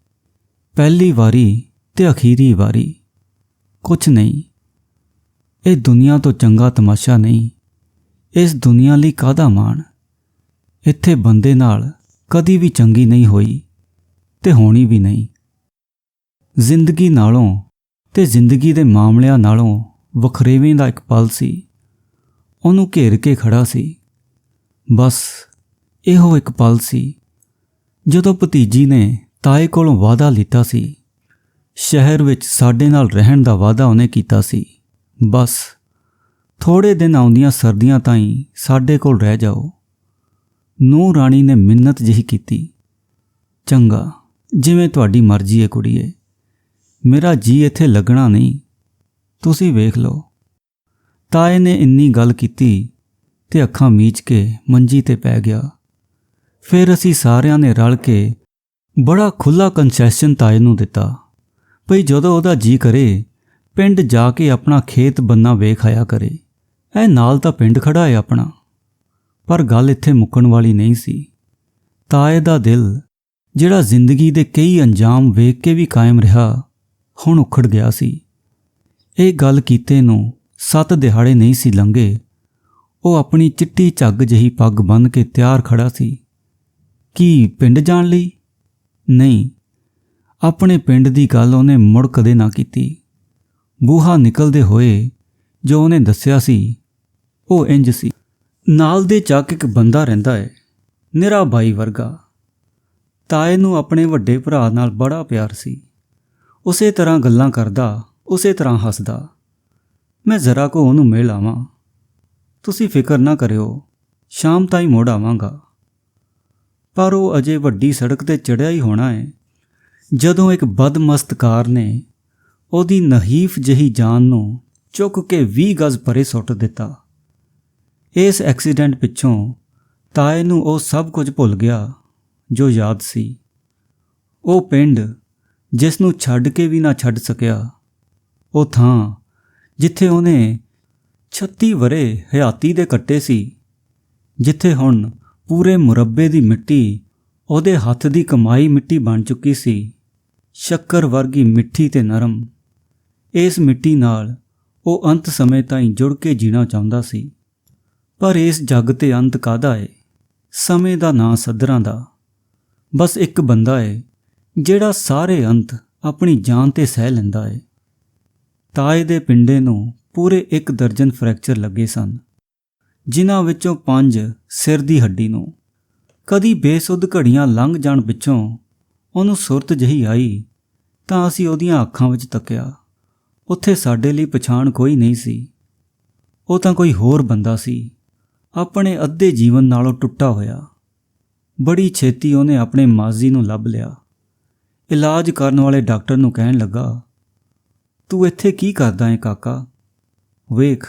ਪਹਿਲੀ ਵਾਰੀ ਤੇ ਅਖੀਰੀ ਵਾਰੀ। ਕੁਛ ਨਹੀਂ, ਇਹ ਦੁਨੀਆ ਤੋਂ ਚੰਗਾ ਤਮਾਸ਼ਾ ਨਹੀਂ। ਇਸ ਦੁਨੀਆ ਲਈ ਕਾਹਦਾ ਮਾਣ। ਇੱਥੇ ਬੰਦੇ ਨਾਲ ਕਦੀ ਵੀ ਚੰਗੀ ਨਹੀਂ ਹੋਈ ਤੇ ਹੋਣੀ ਵੀ ਨਹੀਂ। ਜ਼ਿੰਦਗੀ ਨਾਲੋਂ ਤੇ ਜ਼ਿੰਦਗੀ ਦੇ ਮਾਮਲਿਆਂ ਨਾਲੋਂ ਵਖਰੇਵੇਂ ਦਾ ਇੱਕ ਪਲ ਸੀ। ਉਹਨੂੰ ਘੇਰ ਕੇ ਖੜਾ ਸੀ। ਬਸ ਇਹੋ ਇੱਕ ਪਲ ਸੀ ਜਦੋਂ ਭਤੀਜੀ ਨੇ ਤਾਏ ਕੋਲੋਂ ਵਾਅਦਾ ਲਿੱਤਾ ਸੀ। ਸ਼ਹਿਰ ਵਿੱਚ ਸਾਡੇ ਨਾਲ ਰਹਿਣ ਦਾ ਵਾਅਦਾ ਉਹਨੇ ਕੀਤਾ ਸੀ। ਬਸ ਥੋੜ੍ਹੇ ਦਿਨ ਆਉਂਦੀਆਂ ਸਰਦੀਆਂ ਤਾਈਂ ਸਾਡੇ ਕੋਲ ਰਹਿ ਜਾਓ। ਨੂੰਹ ਰਾਣੀ ਨੇ ਮਿੰਨਤ ਜਿਹੀ ਕੀਤੀ। ਚੰਗਾ, ਜਿਵੇਂ ਤੁਹਾਡੀ ਮਰਜ਼ੀ ਹੈ ਕੁੜੀਏ, ਮੇਰਾ ਜੀ ਇੱਥੇ ਲੱਗਣਾ ਨਹੀਂ, ਤੁਸੀਂ ਵੇਖ ਲਓ। ਤਾਏ ਨੇ ਇੰਨੀ ਗੱਲ ਕੀਤੀ ਤੇ ਅੱਖਾਂ ਮੀਚ ਕੇ ਮੰਜੀ ਤੇ ਪੈ ਗਿਆ। ਫਿਰ ਅਸੀਂ ਸਾਰਿਆਂ ਨੇ ਰਲ ਕੇ ਬੜਾ ਖੁੱਲ੍ਹਾ ਕੰਸੈਸ਼ਨ ਤਾਏ ਨੂੰ ਦਿੱਤਾ ਭਈ ਜਦੋਂ ਉਹਦਾ ਜੀ ਕਰੇ ਪਿੰਡ ਜਾ ਕੇ ਆਪਣਾ ਖੇਤ ਬੰਨਾ ਵੇਖ ਆਇਆ ਕਰੇ। ਇਹ ਨਾਲ ਤਾਂ ਪਿੰਡ ਖੜਾ ਹੈ ਆਪਣਾ। ਪਰ ਗੱਲ ਇੱਥੇ ਮੁੱਕਣ ਵਾਲੀ ਨਹੀਂ ਸੀ। ਤਾਏ ਦਾ ਦਿਲ, ਜਿਹੜਾ ਜ਼ਿੰਦਗੀ ਦੇ ਕਈ ਅੰਜਾਮ ਵੇਖ ਕੇ ਵੀ ਕਾਇਮ ਰਿਹਾ, ਹੁਣ ਉਖੜ ਗਿਆ ਸੀ। ਇਹ ਗੱਲ ਕੀਤੇ ਨੂੰ 7 ਦਿਹਾੜੇ ਨਹੀਂ ਸੀ ਲੰਘੇ, ਉਹ ਆਪਣੀ ਚਿੱਟੀ ਝੱਗ ਜਿਹੀ ਪੱਗ ਬੰਨ੍ਹ ਕੇ ਤਿਆਰ ਖੜਾ ਸੀ। ਕੀ ਪਿੰਡ ਜਾਣ ਲਈ? ਨਹੀਂ, ਆਪਣੇ ਪਿੰਡ ਦੀ ਗੱਲ ਉਹਨੇ ਮੁੜ ਕਦੇ ਨਾ ਕੀਤੀ। ਬੂਹਾ ਨਿਕਲਦੇ ਹੋਏ ਜੋ ਉਹਨੇ ਦੱਸਿਆ ਸੀ ਉਹ ਇੰਜ ਸੀ। ਨਾਲ ਦੇ ਚੱਕ ਇੱਕ ਬੰਦਾ ਰਹਿੰਦਾ ਹੈ, ਨਿਰਾ ਬਾਈ ਵਰਗਾ। ਤਾਏ ਨੂੰ ਆਪਣੇ ਵੱਡੇ ਭਰਾ ਨਾਲ ਬੜਾ ਪਿਆਰ ਸੀ। ਉਸੇ ਤਰ੍ਹਾਂ ਗੱਲਾਂ ਕਰਦਾ, ਉਸੇ ਤਰ੍ਹਾਂ ਹੱਸਦਾ। ਮੈਂ ਜ਼ਰਾ ਕੋ ਉਹਨੂੰ ਮਿਲ ਆਵਾਂ। ਤੁਸੀਂ ਫਿਕਰ ਨਾ ਕਰਿਓ, ਸ਼ਾਮ ਤਾਈਂ ਮੁੜ ਆਵਾਂਗਾ। ਪਰ ਉਹ ਅਜੇ ਵੱਡੀ ਸੜਕ 'ਤੇ ਚੜ੍ਹਿਆ ਹੀ ਹੋਣਾ ਹੈ ਜਦੋਂ ਇੱਕ ਬਦਮਸਤ ਕਾਰ ਨੇ ਉਹਦੀ ਨਹੀਫ ਜਿਹੀ ਜਾਨ ਨੂੰ ਚੁੱਕ ਕੇ 20 ਗਜ਼ ਪਰੇ ਸੁੱਟ ਦਿੱਤਾ। ਇਸ ਐਕਸੀਡੈਂਟ ਪਿੱਛੋਂ ਤਾਏ ਨੂੰ ਉਹ ਸਭ ਕੁਝ ਭੁੱਲ ਗਿਆ ਜੋ ਯਾਦ ਸੀ। ਉਹ ਪਿੰਡ ਜਿਸ ਨੂੰ ਛੱਡ ਕੇ ਵੀ ਨਾ ਛੱਡ ਸਕਿਆ, ਉਹ ਥਾਂ ਜਿੱਥੇ ਉਹਨੇ 36 ਵਰੇ ਹਯਾਤੀ ਦੇ ਕੱਟੇ ਸੀ, ਜਿੱਥੇ ਹੁਣ ਪੂਰੇ ਮੁਰੱਬੇ ਦੀ ਮਿੱਟੀ ਉਹਦੇ ਹੱਥ ਦੀ ਕਮਾਈ ਮਿੱਟੀ ਬਣ ਚੁੱਕੀ ਸੀ, ਸ਼ੱਕਰ ਵਰਗੀ ਮਿੱਠੀ ਤੇ ਨਰਮ। ਇਸ ਮਿੱਟੀ ਨਾਲ ਉਹ ਅੰਤ ਸਮੇਂ ਤਾਈਂ ਜੁੜ ਕੇ ਜੀਣਾ ਚਾਹੁੰਦਾ ਸੀ। ਪਰ ਇਸ ਜੱਗ 'ਤੇ ਅੰਤ ਕਾਹਦਾ ਏ? ਸਮੇਂ ਦਾ ਨਾਂ ਸੱਧਰਾਂ ਦਾ। ਬਸ ਇੱਕ ਬੰਦਾ ਏ ਜਿਹੜਾ ਸਾਰੇ ਅੰਤ ਆਪਣੀ ਜਾਨ 'ਤੇ ਸਹਿ ਲੈਂਦਾ ਏ। ਤਾਏ ਦੇ ਪਿੰਡੇ ਨੂੰ ਪੂਰੇ 1 ਦਰਜਨ ਫ੍ਰੈਕਚਰ ਲੱਗੇ ਸਨ, ਜਿਨ੍ਹਾਂ ਵਿੱਚੋਂ 5 ਸਿਰ ਦੀ ਹੱਡੀ ਨੂੰ। ਕਦੀ ਬੇਸੁੱਧ ਘੜੀਆਂ ਲੰਘ ਜਾਣ ਪਿੱਛੋਂ ਉਹਨੂੰ ਸੁਰਤ ਜਿਹੀ ਆਈ ਤਾਂ ਅਸੀਂ ਉਹਦੀਆਂ ਅੱਖਾਂ ਵਿੱਚ ਤੱਕਿਆ। ਉੱਥੇ ਸਾਡੇ ਲਈ ਪਛਾਣ ਕੋਈ ਨਹੀਂ ਸੀ। ਉਹ ਤਾਂ ਕੋਈ ਹੋਰ ਬੰਦਾ ਸੀ, ਆਪਣੇ ਅੱਧੇ ਜੀਵਨ ਨਾਲੋਂ ਟੁੱਟਾ ਹੋਇਆ। ਬੜੀ ਛੇਤੀ ਉਹਨੇ ਆਪਣੇ ਮਾਜ਼ੀ ਨੂੰ ਲੱਭ ਲਿਆ। ਇਲਾਜ ਕਰਨ ਵਾਲੇ ਡਾਕਟਰ ਨੂੰ ਕਹਿਣ ਲੱਗਾ, ਤੂੰ ਇੱਥੇ ਕੀ ਕਰਦਾ ਏ ਕਾਕਾ? ਵੇਖ,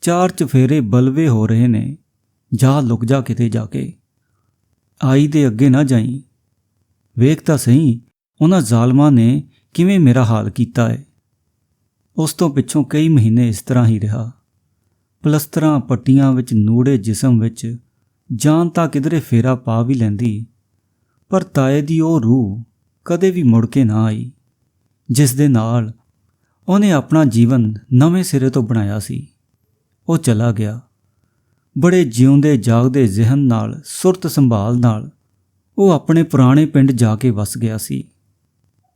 4 ਚਫੇਰੇ ਬਲਵੇ ਹੋ ਰਹੇ ਨੇ, ਜਾ ਲੁਕ ਜਾ ਕਿਤੇ ਜਾ ਕੇ। ਆਈ ਦੇ ਅੱਗੇ ਨਾ ਜਾਈਂ। ਵੇਖ ਤਾਂ ਸਹੀ ਉਹਨਾਂ ਜ਼ਾਲਮਾਂ ਨੇ ਕਿਵੇਂ ਮੇਰਾ ਹਾਲ ਕੀਤਾ ਏ। ਉਸ ਤੋਂ ਪਿੱਛੋਂ ਕਈ ਮਹੀਨੇ ਇਸ ਤਰ੍ਹਾਂ ਹੀ ਰਿਹਾ। ਪਲਸਤਰਾਂ ਪੱਟੀਆਂ ਵਿੱਚ ਨੂੜੇ ਜਿਸਮ ਵਿੱਚ ਜਾਨ ਤਾਂ ਕਿਧਰੇ ਫੇਰਾ ਪਾ ਵੀ ਲੈਂਦੀ, ਪਰ ਤਾਏ ਦੀ ਉਹ ਰੂਹ ਕਦੇ ਵੀ ਮੁੜ ਕੇ ਨਾ ਆਈ, ਜਿਸ ਦੇ ਨਾਲ ਉਹਨੇ ਆਪਣਾ ਜੀਵਨ ਨਵੇਂ ਸਿਰੇ ਤੋਂ ਬਣਾਇਆ ਸੀ। ਉਹ ਚਲਾ ਗਿਆ। ਬੜੇ ਜਿਉਂਦੇ ਜਾਗਦੇ ਜ਼ਿਹਨ ਨਾਲ, ਸੁਰਤ ਸੰਭਾਲ ਨਾਲ ਉਹ ਆਪਣੇ ਪੁਰਾਣੇ ਪਿੰਡ ਜਾ ਕੇ ਵਸ ਗਿਆ ਸੀ।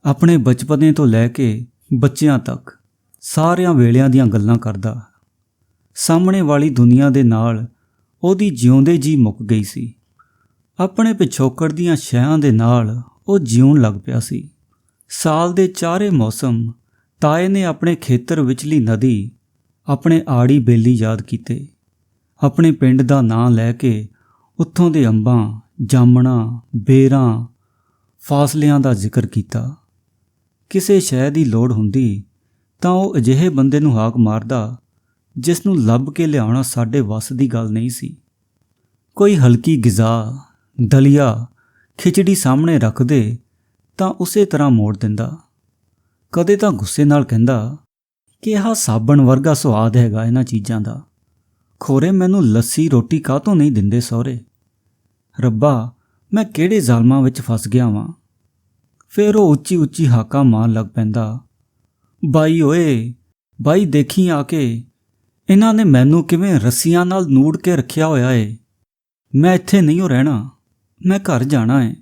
ਆਪਣੇ ਬਚਪਨੇ ਤੋਂ ਲੈ ਕੇ ਬੱਚਿਆਂ ਤੱਕ ਸਾਰਿਆਂ ਵੇਲਿਆਂ ਦੀਆਂ ਗੱਲਾਂ ਕਰਦਾ। ਸਾਹਮਣੇ ਵਾਲੀ ਦੁਨੀਆ ਦੇ ਨਾਲ ਉਹਦੀ ਜਿਉਂਦੇ ਜੀ ਮੁੱਕ ਗਈ ਸੀ। ਆਪਣੇ ਪਿਛੋਕੜ ਦੀਆਂ ਸ਼ੈਆਂ ਦੇ ਨਾਲ ਉਹ ਜਿਉਣ ਲੱਗ ਪਿਆ ਸੀ। ਸਾਲ ਦੇ 4 ਮੌਸਮ ਤਾਏ ਨੇ ਆਪਣੇ ਖੇਤਰ ਵਿਚਲੀ ਨਦੀ, ਆਪਣੇ ਆੜੀ ਬੇਲੀ ਯਾਦ ਕੀਤੇ। ਆਪਣੇ ਪਿੰਡ ਦਾ ਨਾਂ ਲੈ ਕੇ ਉੱਥੋਂ ਦੇ ਅੰਬਾਂ, ਜਾਮਣਾਂ, ਬੇਰਾਂ, ਫਾਸਲਿਆਂ ਦਾ ਜ਼ਿਕਰ ਕੀਤਾ। ਕਿਸੇ ਸ਼ੈ ਦੀ ਲੋੜ ਹੁੰਦੀ ਤਾਂ ਉਹ ਅਜਿਹੇ ਬੰਦੇ ਨੂੰ ਹਾਕ ਮਾਰਦਾ ਜਿਸ ਨੂੰ ਲੱਭ ਕੇ ਲਿਆਉਣਾ ਸਾਡੇ ਵੱਸ ਦੀ ਗੱਲ ਨਹੀਂ ਸੀ। ਕੋਈ ਹਲਕੀ ਗਿਜ਼ਾ, ਦਲੀਆ, ਖਿਚੜੀ ਸਾਹਮਣੇ ਰੱਖਦੇ ਤਾਂ ਉਸੇ ਤਰ੍ਹਾਂ ਮੋੜ ਦਿੰਦਾ। ਕਦੇ ਤਾਂ ਗੁੱਸੇ ਨਾਲ ਕਹਿੰਦਾ ਕਿ ਆਹ ਸਾਬਣ ਵਰਗਾ ਸੁਆਦ ਹੈਗਾ ਇਹਨਾਂ ਚੀਜ਼ਾਂ ਦਾ। ਖੋਰੇ ਮੈਨੂੰ ਲੱਸੀ ਰੋਟੀ ਕਾਹਤੋਂ ਨਹੀਂ ਦਿੰਦੇ ਸਹੁਰੇ। ਰੱਬਾ, ਮੈਂ ਕਿਹੜੇ ਜ਼ਾਲਮਾਂ ਵਿੱਚ ਫਸ ਗਿਆ ਵਾਂ। ਫਿਰ ਉਹ ਉੱਚੀ ਉੱਚੀ ਹਾਕਾਂ ਮਾਰਨ ਲੱਗ ਪੈਂਦਾ, ਬਾਈ ਓਏ ਬਾਈ, ਦੇਖੀ ਆ ਕੇ ਇਹਨਾਂ ਨੇ ਮੈਨੂੰ ਕਿਵੇਂ ਰੱਸੀਆਂ ਨਾਲ ਨੂੜ ਕੇ ਰੱਖਿਆ ਹੋਇਆ ਏ। ਮੈਂ ਇੱਥੇ ਨਹੀਂ ਹੋ ਰਹਿਣਾ, ਮੈਂ ਘਰ ਜਾਣਾ ਏ।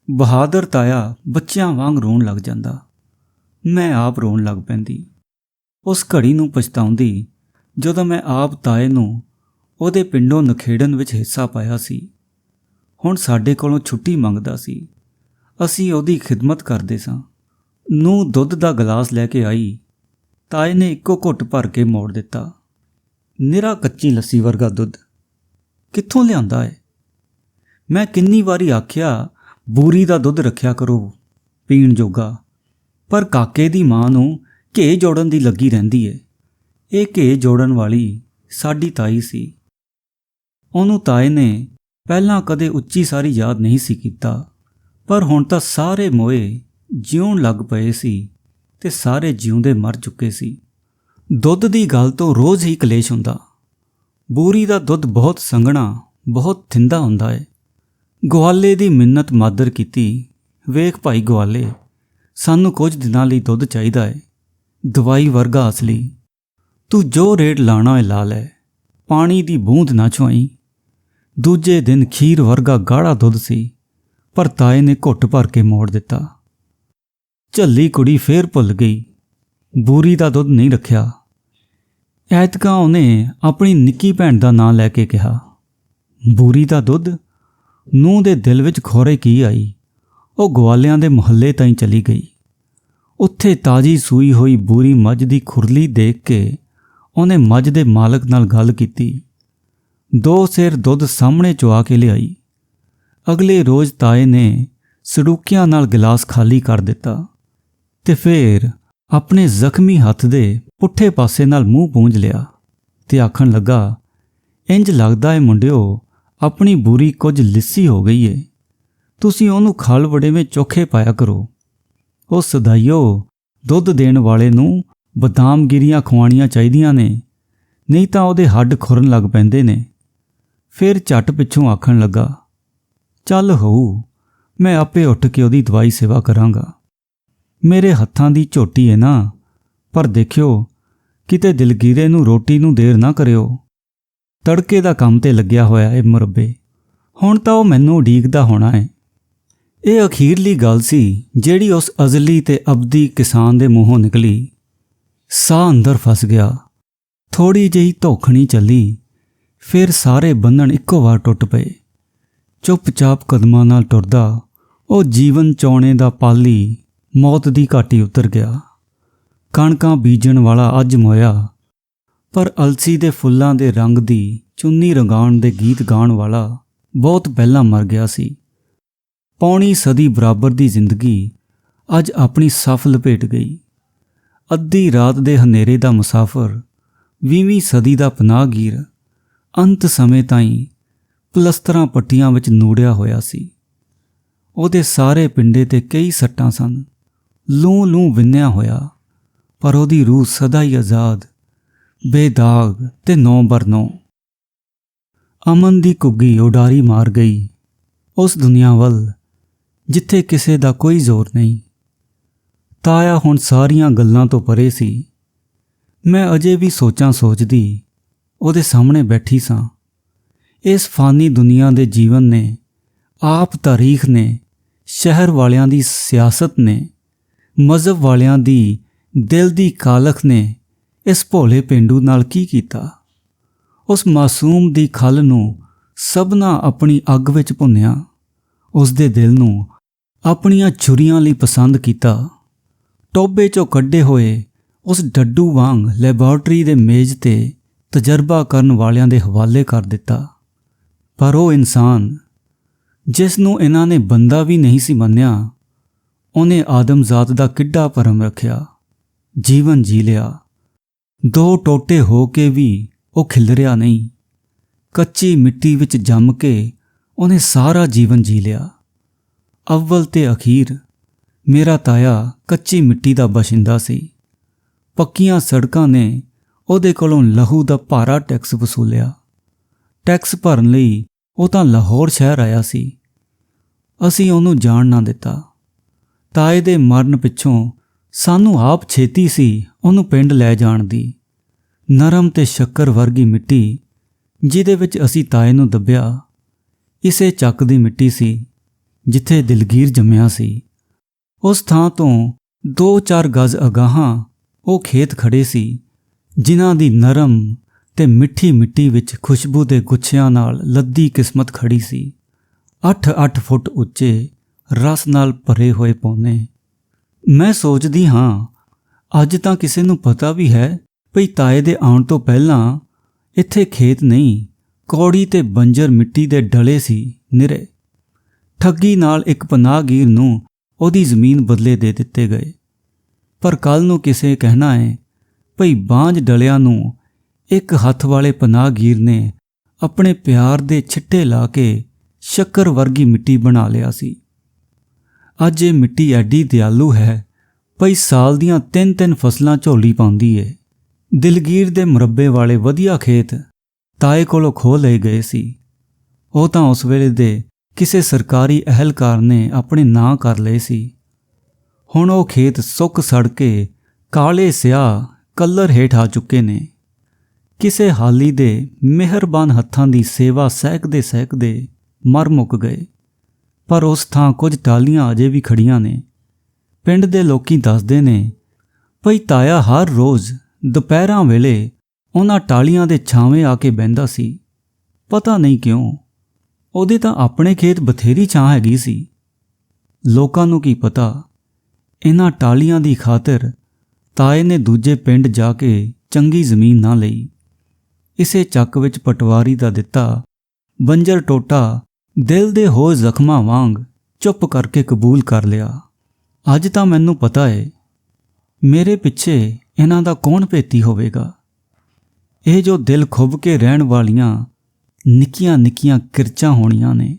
ਬਹਾਦਰ ਤਾਇਆ ਬੱਚਿਆਂ ਵਾਂਗ ਰੋਣ ਲੱਗ ਜਾਂਦਾ। ਮੈਂ ਆਪ ਰੋਣ ਲੱਗ ਪੈਂਦੀ, ਉਸ ਘੜੀ ਨੂੰ ਪਛਤਾਉਂਦੀ ਜਦੋਂ ਮੈਂ ਆਪ ਤਾਏ ਨੂੰ ਉਹਦੇ ਪਿੰਡੋਂ ਨਖੇੜਨ ਵਿੱਚ ਹਿੱਸਾ ਪਾਇਆ ਸੀ। ਹੁਣ ਸਾਡੇ ਕੋਲੋਂ ਛੁੱਟੀ ਮੰਗਦਾ ਸੀ। ਅਸੀਂ ਉਹਦੀ ਖਿਦਮਤ ਕਰਦੇ ਸਾਂ। ਨੂੰਹ ਦੁੱਧ ਦਾ ਗਲਾਸ ਲੈ ਕੇ ਆਈ। ਤਾਏ ਨੇ ਇੱਕੋ ਘੁੱਟ ਭਰ ਕੇ ਮੋੜ ਦਿੱਤਾ। ਨਿਰਾ ਕੱਚੀ ਲੱਸੀ ਵਰਗਾ ਦੁੱਧ ਕਿੱਥੋਂ ਲਿਆਂਦਾ ਏ? ਮੈਂ ਕਿੰਨੀ ਵਾਰੀ ਆਖਿਆ ਬੂਰੀ ਦਾ ਦੁੱਧ ਰੱਖਿਆ ਕਰੋ ਪੀਣ ਜੋਗਾ, ਪਰ ਕਾਕੇ ਦੀ ਮਾਂ ਨੂੰ ਘੇ ਜੋੜਨ ਦੀ ਲੱਗੀ ਰਹਿੰਦੀ ਏ। ਇਹ ਘੇ ਜੋੜਨ ਵਾਲੀ ਸਾਡੀ ਤਾਈ ਸੀ। ਉਹਨੂੰ ਤਾਏ ਨੇ ਪਹਿਲਾਂ ਕਦੇ ਉੱਚੀ ਸਾਰੀ ਯਾਦ ਨਹੀਂ ਸੀ ਕੀਤਾ, ਪਰ ਹੁਣ ਤਾਂ ਸਾਰੇ ਮੋਏ ਜਿਉਣ ਲੱਗ ਪਏ ਸੀ ਤੇ ਸਾਰੇ ਜਿਉਂਦੇ ਮਰ ਚੁੱਕੇ ਸੀ। ਦੁੱਧ ਦੀ ਗੱਲ ਤੋਂ ਰੋਜ਼ ਹੀ ਕਲੇਸ਼ ਹੁੰਦਾ। ਬੂਰੀ ਦਾ ਦੁੱਧ ਬਹੁਤ ਸੰਘਣਾ, ਬਹੁਤ ਥਿੰਦਾ ਹੁੰਦਾ ਏ। ਗਵਾਲੇ ਦੀ ਮਿੰਨਤ ਮਾਦਰ ਕੀਤੀ, ਵੇਖ ਭਾਈ ਗਵਾਲੇ, ਸਾਨੂੰ ਕੁਝ ਦਿਨਾਂ ਲਈ ਦੁੱਧ ਚਾਹੀਦਾ ਏ, ਦਵਾਈ ਵਰਗਾ ਅਸਲੀ। ਤੂੰ ਜੋ ਰੇਟ ਲਾਣਾ ਏ ਲਾ ਲੈ, ਪਾਣੀ ਦੀ ਬੂੰਦ ਨਾ ਛੁਆਈ। ਦੂਜੇ ਦਿਨ ਖੀਰ ਵਰਗਾ ਗਾੜਾ ਦੁੱਧ ਸੀ, ਪਰ ਤਾਏ ਨੇ ਘੁੱਟ ਭਰ ਕੇ ਮੋੜ ਦਿੱਤਾ। ਝੱਲੀ ਕੁੜੀ ਫੇਰ ਭੁੱਲ ਗਈ, ਬੂਰੀ ਦਾ ਦੁੱਧ ਨਹੀਂ ਰੱਖਿਆ। ਐਤਕਾਂ ਉਹਨੇ ਆਪਣੀ ਨਿੱਕੀ ਭੈਣ ਦਾ ਨਾਂ ਲੈ ਕੇ ਕਿਹਾ। ਬੂਰੀ ਦਾ ਦੁੱਧ? ਨੂੰਹ ਦੇ ਦਿਲ ਵਿੱਚ ਖੋਰੇ ਕੀ ਆਈ। ਉਹ ਗਵਾਲਿਆਂ ਦੇ ਮੁਹੱਲੇ ਤਾਈਂ ਚਲੀ ਗਈ। ਉੱਥੇ ਤਾਜ਼ੀ ਸੂਈ ਹੋਈ ਬੂਰੀ ਮੱਝ ਦੀ ਖੁਰਲੀ ਦੇਖ ਕੇ ਉਹਨੇ ਮੱਝ ਦੇ ਮਾਲਕ ਨਾਲ ਗੱਲ ਕੀਤੀ। 2 ਸੇਰ ਦੁੱਧ ਸਾਹਮਣੇ ਚੁਆ ਕੇ ਲਿਆਈ। ਅਗਲੇ ਰੋਜ਼ ਤਾਏ ਨੇ ਸੜੂਕਿਆਂ ਨਾਲ ਗਿਲਾਸ ਖਾਲੀ ਕਰ ਦਿੱਤਾ ਤੇ ਫੇਰ ਆਪਣੇ ਜ਼ਖਮੀ ਹੱਥ ਦੇ ਪੁੱਠੇ ਪਾਸੇ ਨਾਲ ਮੂੰਹ ਪੂੰਝ ਲਿਆ ਤੇ ਆਖਣ ਲੱਗਾ, ਇੰਜ ਲੱਗਦਾ ਏ ਮੁੰਡਿਓ, ਆਪਣੀ ਬੂਰੀ ਕੁਝ ਲਿੱਸੀ ਹੋ ਗਈ ਏ। ਤੁਸੀਂ ਉਹਨੂੰ ਖਲ ਵੜੇਵੇਂ ਚੋਖੇ ਪਾਇਆ ਕਰੋ। ਉਹ ਸਦਾਈਓ, ਦੁੱਧ ਦੇਣ ਵਾਲੇ ਨੂੰ ਬਦਾਮਗਿਰੀਆਂ ਖਵਾਉਣੀਆਂ ਚਾਹੀਦੀਆਂ ਨੇ, ਨਹੀਂ ਤਾਂ ਉਹਦੇ ਹੱਡ ਖੁਰਨ ਲੱਗ ਪੈਂਦੇ ਨੇ। ਫਿਰ ਝੱਟ ਪਿੱਛੋਂ ਆਖਣ ਲੱਗਾ, ਚੱਲ ਹੋਊ, ਮੈਂ ਆਪੇ ਉੱਠ ਕੇ ਉਹਦੀ ਦਵਾਈ ਸੇਵਾ ਕਰਾਂਗਾ। ਮੇਰੇ ਹੱਥਾਂ ਦੀ ਝੋਟੀ ਏ ਨਾ, ਪਰ ਦੇਖਿਓ ਕਿਤੇ ਦਿਲਗੀਰੇ ਨੂੰ ਰੋਟੀ ਨੂੰ ਦੇਰ ਨਾ ਕਰਿਓ। ਤੜਕੇ ਦਾ ਕੰਮ ਤੇ ਲੱਗਿਆ ਹੋਇਆ ਏ ਮੁਰੱਬੇ, ਹੁਣ ਤਾਂ ਉਹ ਮੈਨੂੰ ਉਡੀਕਦਾ ਹੋਣਾ ਏ। ਇਹ ਅਖੀਰਲੀ ਗੱਲ ਸੀ ਜਿਹੜੀ ਉਸ ਅਜ਼ਲੀ ਤੇ ਅਬਦੀ ਕਿਸਾਨ ਦੇ ਮੂੰਹੋਂ ਨਿਕਲੀ। ਸਾਹ ਅੰਦਰ ਫਸ ਗਿਆ। ਥੋੜੀ ਜਿਹੀ ਧੋਖਣੀ ਚੱਲੀ, ਫਿਰ ਸਾਰੇ ਬੰਧਨ ਇੱਕੋ ਵਾਰ ਟੁੱਟ ਪਏ। ਚੁੱਪਚਾਪ ਕਦਮਾਂ ਨਾਲ ਟੁਰਦਾ ਉਹ ਜੀਵਨ ਚਾਉਣੇ ਦਾ ਪਾਲੀ ਮੌਤ ਦੀ ਘਾਟੀ ਉਤਰ ਗਿਆ। ਕਣਕਾਂ ਬੀਜਣ ਵਾਲਾ ਅੱਜ ਮੋਇਆ, ਪਰ ਅਲਸੀ ਦੇ ਫੁੱਲਾਂ ਦੇ ਰੰਗ ਦੀ ਚੁੰਨੀ ਰੰਗਾਉਣ ਦੇ ਗੀਤ ਗਾਉਣ ਵਾਲਾ ਬਹੁਤ ਪਹਿਲਾਂ ਮਰ ਗਿਆ ਸੀ। ਪੌਣੀ ਸਦੀ ਬਰਾਬਰ ਦੀ ਜ਼ਿੰਦਗੀ ਅੱਜ ਆਪਣੀ ਸੱਫ ਲਪੇਟ ਗਈ। ਅੱਧੀ ਰਾਤ ਦੇ ਹਨੇਰੇ ਦਾ ਮੁਸਾਫਰ, 20ਵੀਂ ਸਦੀ ਦਾ ਪਨਾਹਗੀਰ, ਅੰਤ ਸਮੇਂ ਤਾਈਂ ਪਲਸਤਰਾਂ ਪੱਟੀਆਂ ਵਿੱਚ ਨੂੜਿਆ ਹੋਇਆ ਸੀ। ਉਹਦੇ ਸਾਰੇ ਪਿੰਡੇ ਤੇ ਕਈ ਸੱਟਾਂ ਸਨ, ਲੂੰ ਲੂੰ ਵਿੰਨਿਆ ਹੋਇਆ, ਪਰ ਉਹਦੀ ਰੂਹ ਸਦਾ ਹੀ ਆਜ਼ਾਦ, ਬੇਦਾਗ ਤੇ ਨੌ ਬਰ-9। ਅਮਨ ਦੀ ਘੁੱਗੀ ਉਡਾਰੀ ਮਾਰ ਗਈ ਉਸ ਦੁਨੀਆ ਵੱਲ ਜਿੱਥੇ ਕਿਸੇ ਦਾ ਕੋਈ ਜ਼ੋਰ ਨਹੀਂ। ਤਾਇਆ ਹੁਣ ਸਾਰੀਆਂ ਗੱਲਾਂ ਤੋਂ ਪਰੇ ਸੀ। ਮੈਂ ਅਜੇ ਵੀ ਸੋਚਦੀ ਉਹਦੇ ਸਾਹਮਣੇ ਬੈਠੀ ਸਾਂ। ਇਸ ਫਾਨੀ ਦੁਨੀਆ ਦੇ ਜੀਵਨ ਨੇ, ਆਪ ਤਾਰੀਖ ਨੇ, ਸ਼ਹਿਰ ਵਾਲਿਆਂ ਦੀ ਸਿਆਸਤ ਨੇ, ਮਜ਼ਹਬ ਵਾਲਿਆਂ ਦੀ ਦਿਲ ਦੀ ਕਾਲਖ ਨੇ ਇਸ ਭੋਲੇ ਪੇਂਡੂ ਨਾਲ ਕੀ ਕੀਤਾ। ਉਸ ਮਾਸੂਮ ਦੀ ਖਲ ਨੂੰ ਸਭਨਾ ਆਪਣੀ ਅੱਗ ਵਿੱਚ ਭੁੰਨਿਆ, ਉਸ ਦੇ ਦਿਲ ਨੂੰ ਆਪਣੀਆਂ ਛੁਰੀਆਂ ਲਈ ਪਸੰਦ ਕੀਤਾ। ਟੋਬੇ 'ਚੋਂ ਕੱਢੇ ਹੋਏ ਉਸ ਡੱਡੂ ਵਾਂਗ ਲੈਬੋਰਟਰੀ ਦੇ ਮੇਜ਼ ਤੇ ਤਜਰਬਾ ਕਰਨ ਵਾਲਿਆਂ ਦੇ ਹਵਾਲੇ ਕਰ ਦਿੱਤਾ। ਪਰ ਉਹ ਇਨਸਾਨ ਜਿਸ ਨੂੰ ਇਹਨਾਂ ਨੇ ਬੰਦਾ ਵੀ ਨਹੀਂ ਸੀ ਮੰਨਿਆ, ਉਹਨੇ ਆਦਮਜ਼ਾਤ ਦਾ ਕਿੱਡਾ ਭਰਮ ਰੱਖਿਆ, ਜੀਵਨ ਜੀ ਲਿਆ। 2 ਟੋਟੇ ਹੋ ਕੇ ਵੀ ਉਹ ਖਿਲਰਿਆ ਨਹੀਂ। ਕੱਚੀ ਮਿੱਟੀ ਵਿੱਚ ਜੰਮ ਕੇ ਉਹਨੇ ਸਾਰਾ ਜੀਵਨ ਜੀ ਲਿਆ। ਅਵਲ ਤੇ ਅਖੀਰ ਮੇਰਾ ਤਾਇਆ ਕੱਚੀ ਮਿੱਟੀ ਦਾ ਬਸ਼ਿੰਦਾ ਸੀ। ਪੱਕੀਆਂ ਸੜਕਾਂ ਨੇ ਉਹਦੇ ਕੋਲੋਂ ਲਹੂ ਦਾ ਭਾਰਾ ਟੈਕਸ ਵਸੂਲਿਆ। ਟੈਕਸ ਭਰਨ ਲਈ ਉਹ ਤਾਂ ਲਾਹੌਰ ਸ਼ਹਿਰ ਆਇਆ ਸੀ। ਅਸੀਂ ਉਹਨੂੰ ਜਾਣ ਨਾ ਦਿੱਤਾ। ਤਾਏ ਦੇ ਮਰਨ ਪਿੱਛੋਂ ਸਾਨੂੰ ਆਪ ਛੇਤੀ ਸੀ ਉਹਨੂੰ ਪਿੰਡ ਲੈ ਜਾਣ ਦੀ। ਨਰਮ ਤੇ ਸ਼ੱਕਰ ਵਰਗੀ ਮਿੱਟੀ ਜਿਹਦੇ ਵਿੱਚ ਅਸੀਂ ਤਾਏ ਨੂੰ ਦੱਬਿਆ, ਇਸੇ ਚੱਕ ਦੀ ਮਿੱਟੀ ਸੀ ਜਿੱਥੇ ਦਿਲਗੀਰ ਜੰਮਿਆ ਸੀ। ਉਸ ਥਾਂ ਤੋਂ 2-4 ਗਜ਼ ਅਗਾਹਾਂ ਉਹ ਖੇਤ ਖੜੇ ਸੀ ਜਿਨ੍ਹਾਂ ਦੀ ਨਰਮ ਤੇ ਮਿੱਠੀ ਮਿੱਟੀ ਵਿੱਚ ਖੁਸ਼ਬੂ ਦੇ ਗੁੱਛਿਆਂ ਨਾਲ ਲੱਦੀ ਕਿਸਮਤ ਖੜੀ ਸੀ। 8-8 ਫੁੱਟ ਉੱਚੇ, ਰਸ ਨਾਲ ਭਰੇ ਹੋਏ ਪੌਨੇ। ਮੈਂ ਸੋਚਦੀ ਹਾਂ, ਅੱਜ ਤਾਂ ਕਿਸੇ ਨੂੰ ਪਤਾ ਵੀ ਹੈ ਭਈ ਤਾਏ ਦੇ ਆਉਣ ਤੋਂ ਪਹਿਲਾਂ ਇੱਥੇ ਖੇਤ ਨਹੀਂ, ਕੌੜੀ ਤੇ ਬੰਜਰ ਮਿੱਟੀ ਦੇ ਡਲੇ ਸੀ ਨਿਰੇ। ਠੱਗੀ ਨਾਲ ਇੱਕ ਪਨਾਹਗੀਰ ਨੂੰ ਉਹਦੀ ਜ਼ਮੀਨ ਬਦਲੇ ਦੇ ਦਿੱਤੇ ਗਏ। ਪਰ ਕੱਲ੍ਹ ਨੂੰ ਕਿਸੇ ਕਹਿਣਾ ਹੈ ਭਈ ਬਾਂਝ ਡਲਿਆਂ ਨੂੰ ਇੱਕ ਹੱਥ ਵਾਲੇ ਪਨਾਹਗੀਰ ਨੇ ਆਪਣੇ ਪਿਆਰ ਦੇ ਛਿੱਟੇ ਲਾ ਕੇ ਸ਼ੱਕਰ ਵਰਗੀ ਮਿੱਟੀ ਬਣਾ ਲਿਆ ਸੀ। ਅੱਜ ਇਹ ਮਿੱਟੀ ਐਡੀ ਦਿਆਲੂ ਹੈ ਭਈ ਸਾਲ ਦੀਆਂ 3-3 ਫਸਲਾਂ ਝੋਲੀ ਪਾਉਂਦੀ ਏ। ਦਿਲਗੀਰ ਦੇ ਮੁਰੱਬੇ ਵਾਲੇ ਵਧੀਆ ਖੇਤ ਤਾਏ ਕੋਲੋਂ ਖੋਹ ਲਏ ਗਏ ਸੀ। ਉਹ ਤਾਂ ਉਸ ਵੇਲੇ ਦੇ ਕਿਸੇ ਸਰਕਾਰੀ ਅਹਿਲਕਾਰ ਨੇ ਆਪਣੇ ਨਾਂ ਕਰ ਲਏ ਸੀ। ਹੁਣ ਉਹ ਖੇਤ ਸੁੱਕ ਸੜ ਕੇ ਕਾਲੇ ਸਿਆਹ ਕੱਲਰ ਹੇਠ ਆ ਚੁੱਕੇ ਨੇ। ਕਿਸੇ ਹਾਲੀ ਦੇ ਮਿਹਰਬਾਨ ਹੱਥਾਂ ਦੀ ਸੇਵਾ ਸਹਿਕਦੇ ਮਰ ਮੁੱਕ ਗਏ, ਪਰ ਉਸ ਥਾਂ ਕੁਝ ਟਾਹਲੀਆਂ ਅਜੇ ਵੀ ਖੜੀਆਂ ਨੇ। ਪਿੰਡ ਦੇ ਲੋਕੀ ਦੱਸਦੇ ਨੇ ਭਈ ਤਾਇਆ ਹਰ ਰੋਜ਼ ਦੁਪਹਿਰਾਂ ਵੇਲੇ ਉਹਨਾਂ ਟਾਹਲੀਆਂ ਦੇ ਛਾਵੇਂ ਆ ਕੇ ਬਹਿੰਦਾ ਸੀ। ਪਤਾ ਨਹੀਂ ਕਿਉਂ, ਉਹਦੇ ਤਾਂ ਆਪਣੇ ਖੇਤ ਬਥੇਰੀ ਛਾਂ ਹੈਗੀ ਸੀ। ਲੋਕਾਂ ਨੂੰ ਕੀ ਪਤਾ ਇਹਨਾਂ ਟਾਹਲੀਆਂ ਦੀ ਖਾਤਰ ਤਾਏ ਨੇ ਦੂਜੇ ਪਿੰਡ ਜਾ ਕੇ ਚੰਗੀ ਜ਼ਮੀਨ ਨਾ ਲਈ। ਇਸੇ ਚੱਕ ਵਿੱਚ ਪਟਵਾਰੀ ਦਾ ਦਿੱਤਾ ਬੰਜਰ ਟੋਟਾ ਦਿਲ ਦੇ ਹੋਏ ਜ਼ਖਮਾਂ ਵਾਂਗ ਚੁੱਪ ਕਰਕੇ ਕਬੂਲ ਕਰ ਲਿਆ। ਅੱਜ ਤਾਂ ਮੈਨੂੰ ਪਤਾ ਏ ਮੇਰੇ ਪਿੱਛੇ ਇਹਨਾਂ ਦਾ ਕੌਣ ਭੇਤੀ ਹੋਵੇਗਾ। ਇਹ ਜੋ ਦਿਲ ਖੁੱਭ ਕੇ ਰਹਿਣ ਵਾਲੀਆਂ ਨਿੱਕੀਆਂ ਨਿੱਕੀਆਂ ਕਿਰਚਾਂ ਹੋਣੀਆਂ ਨੇ,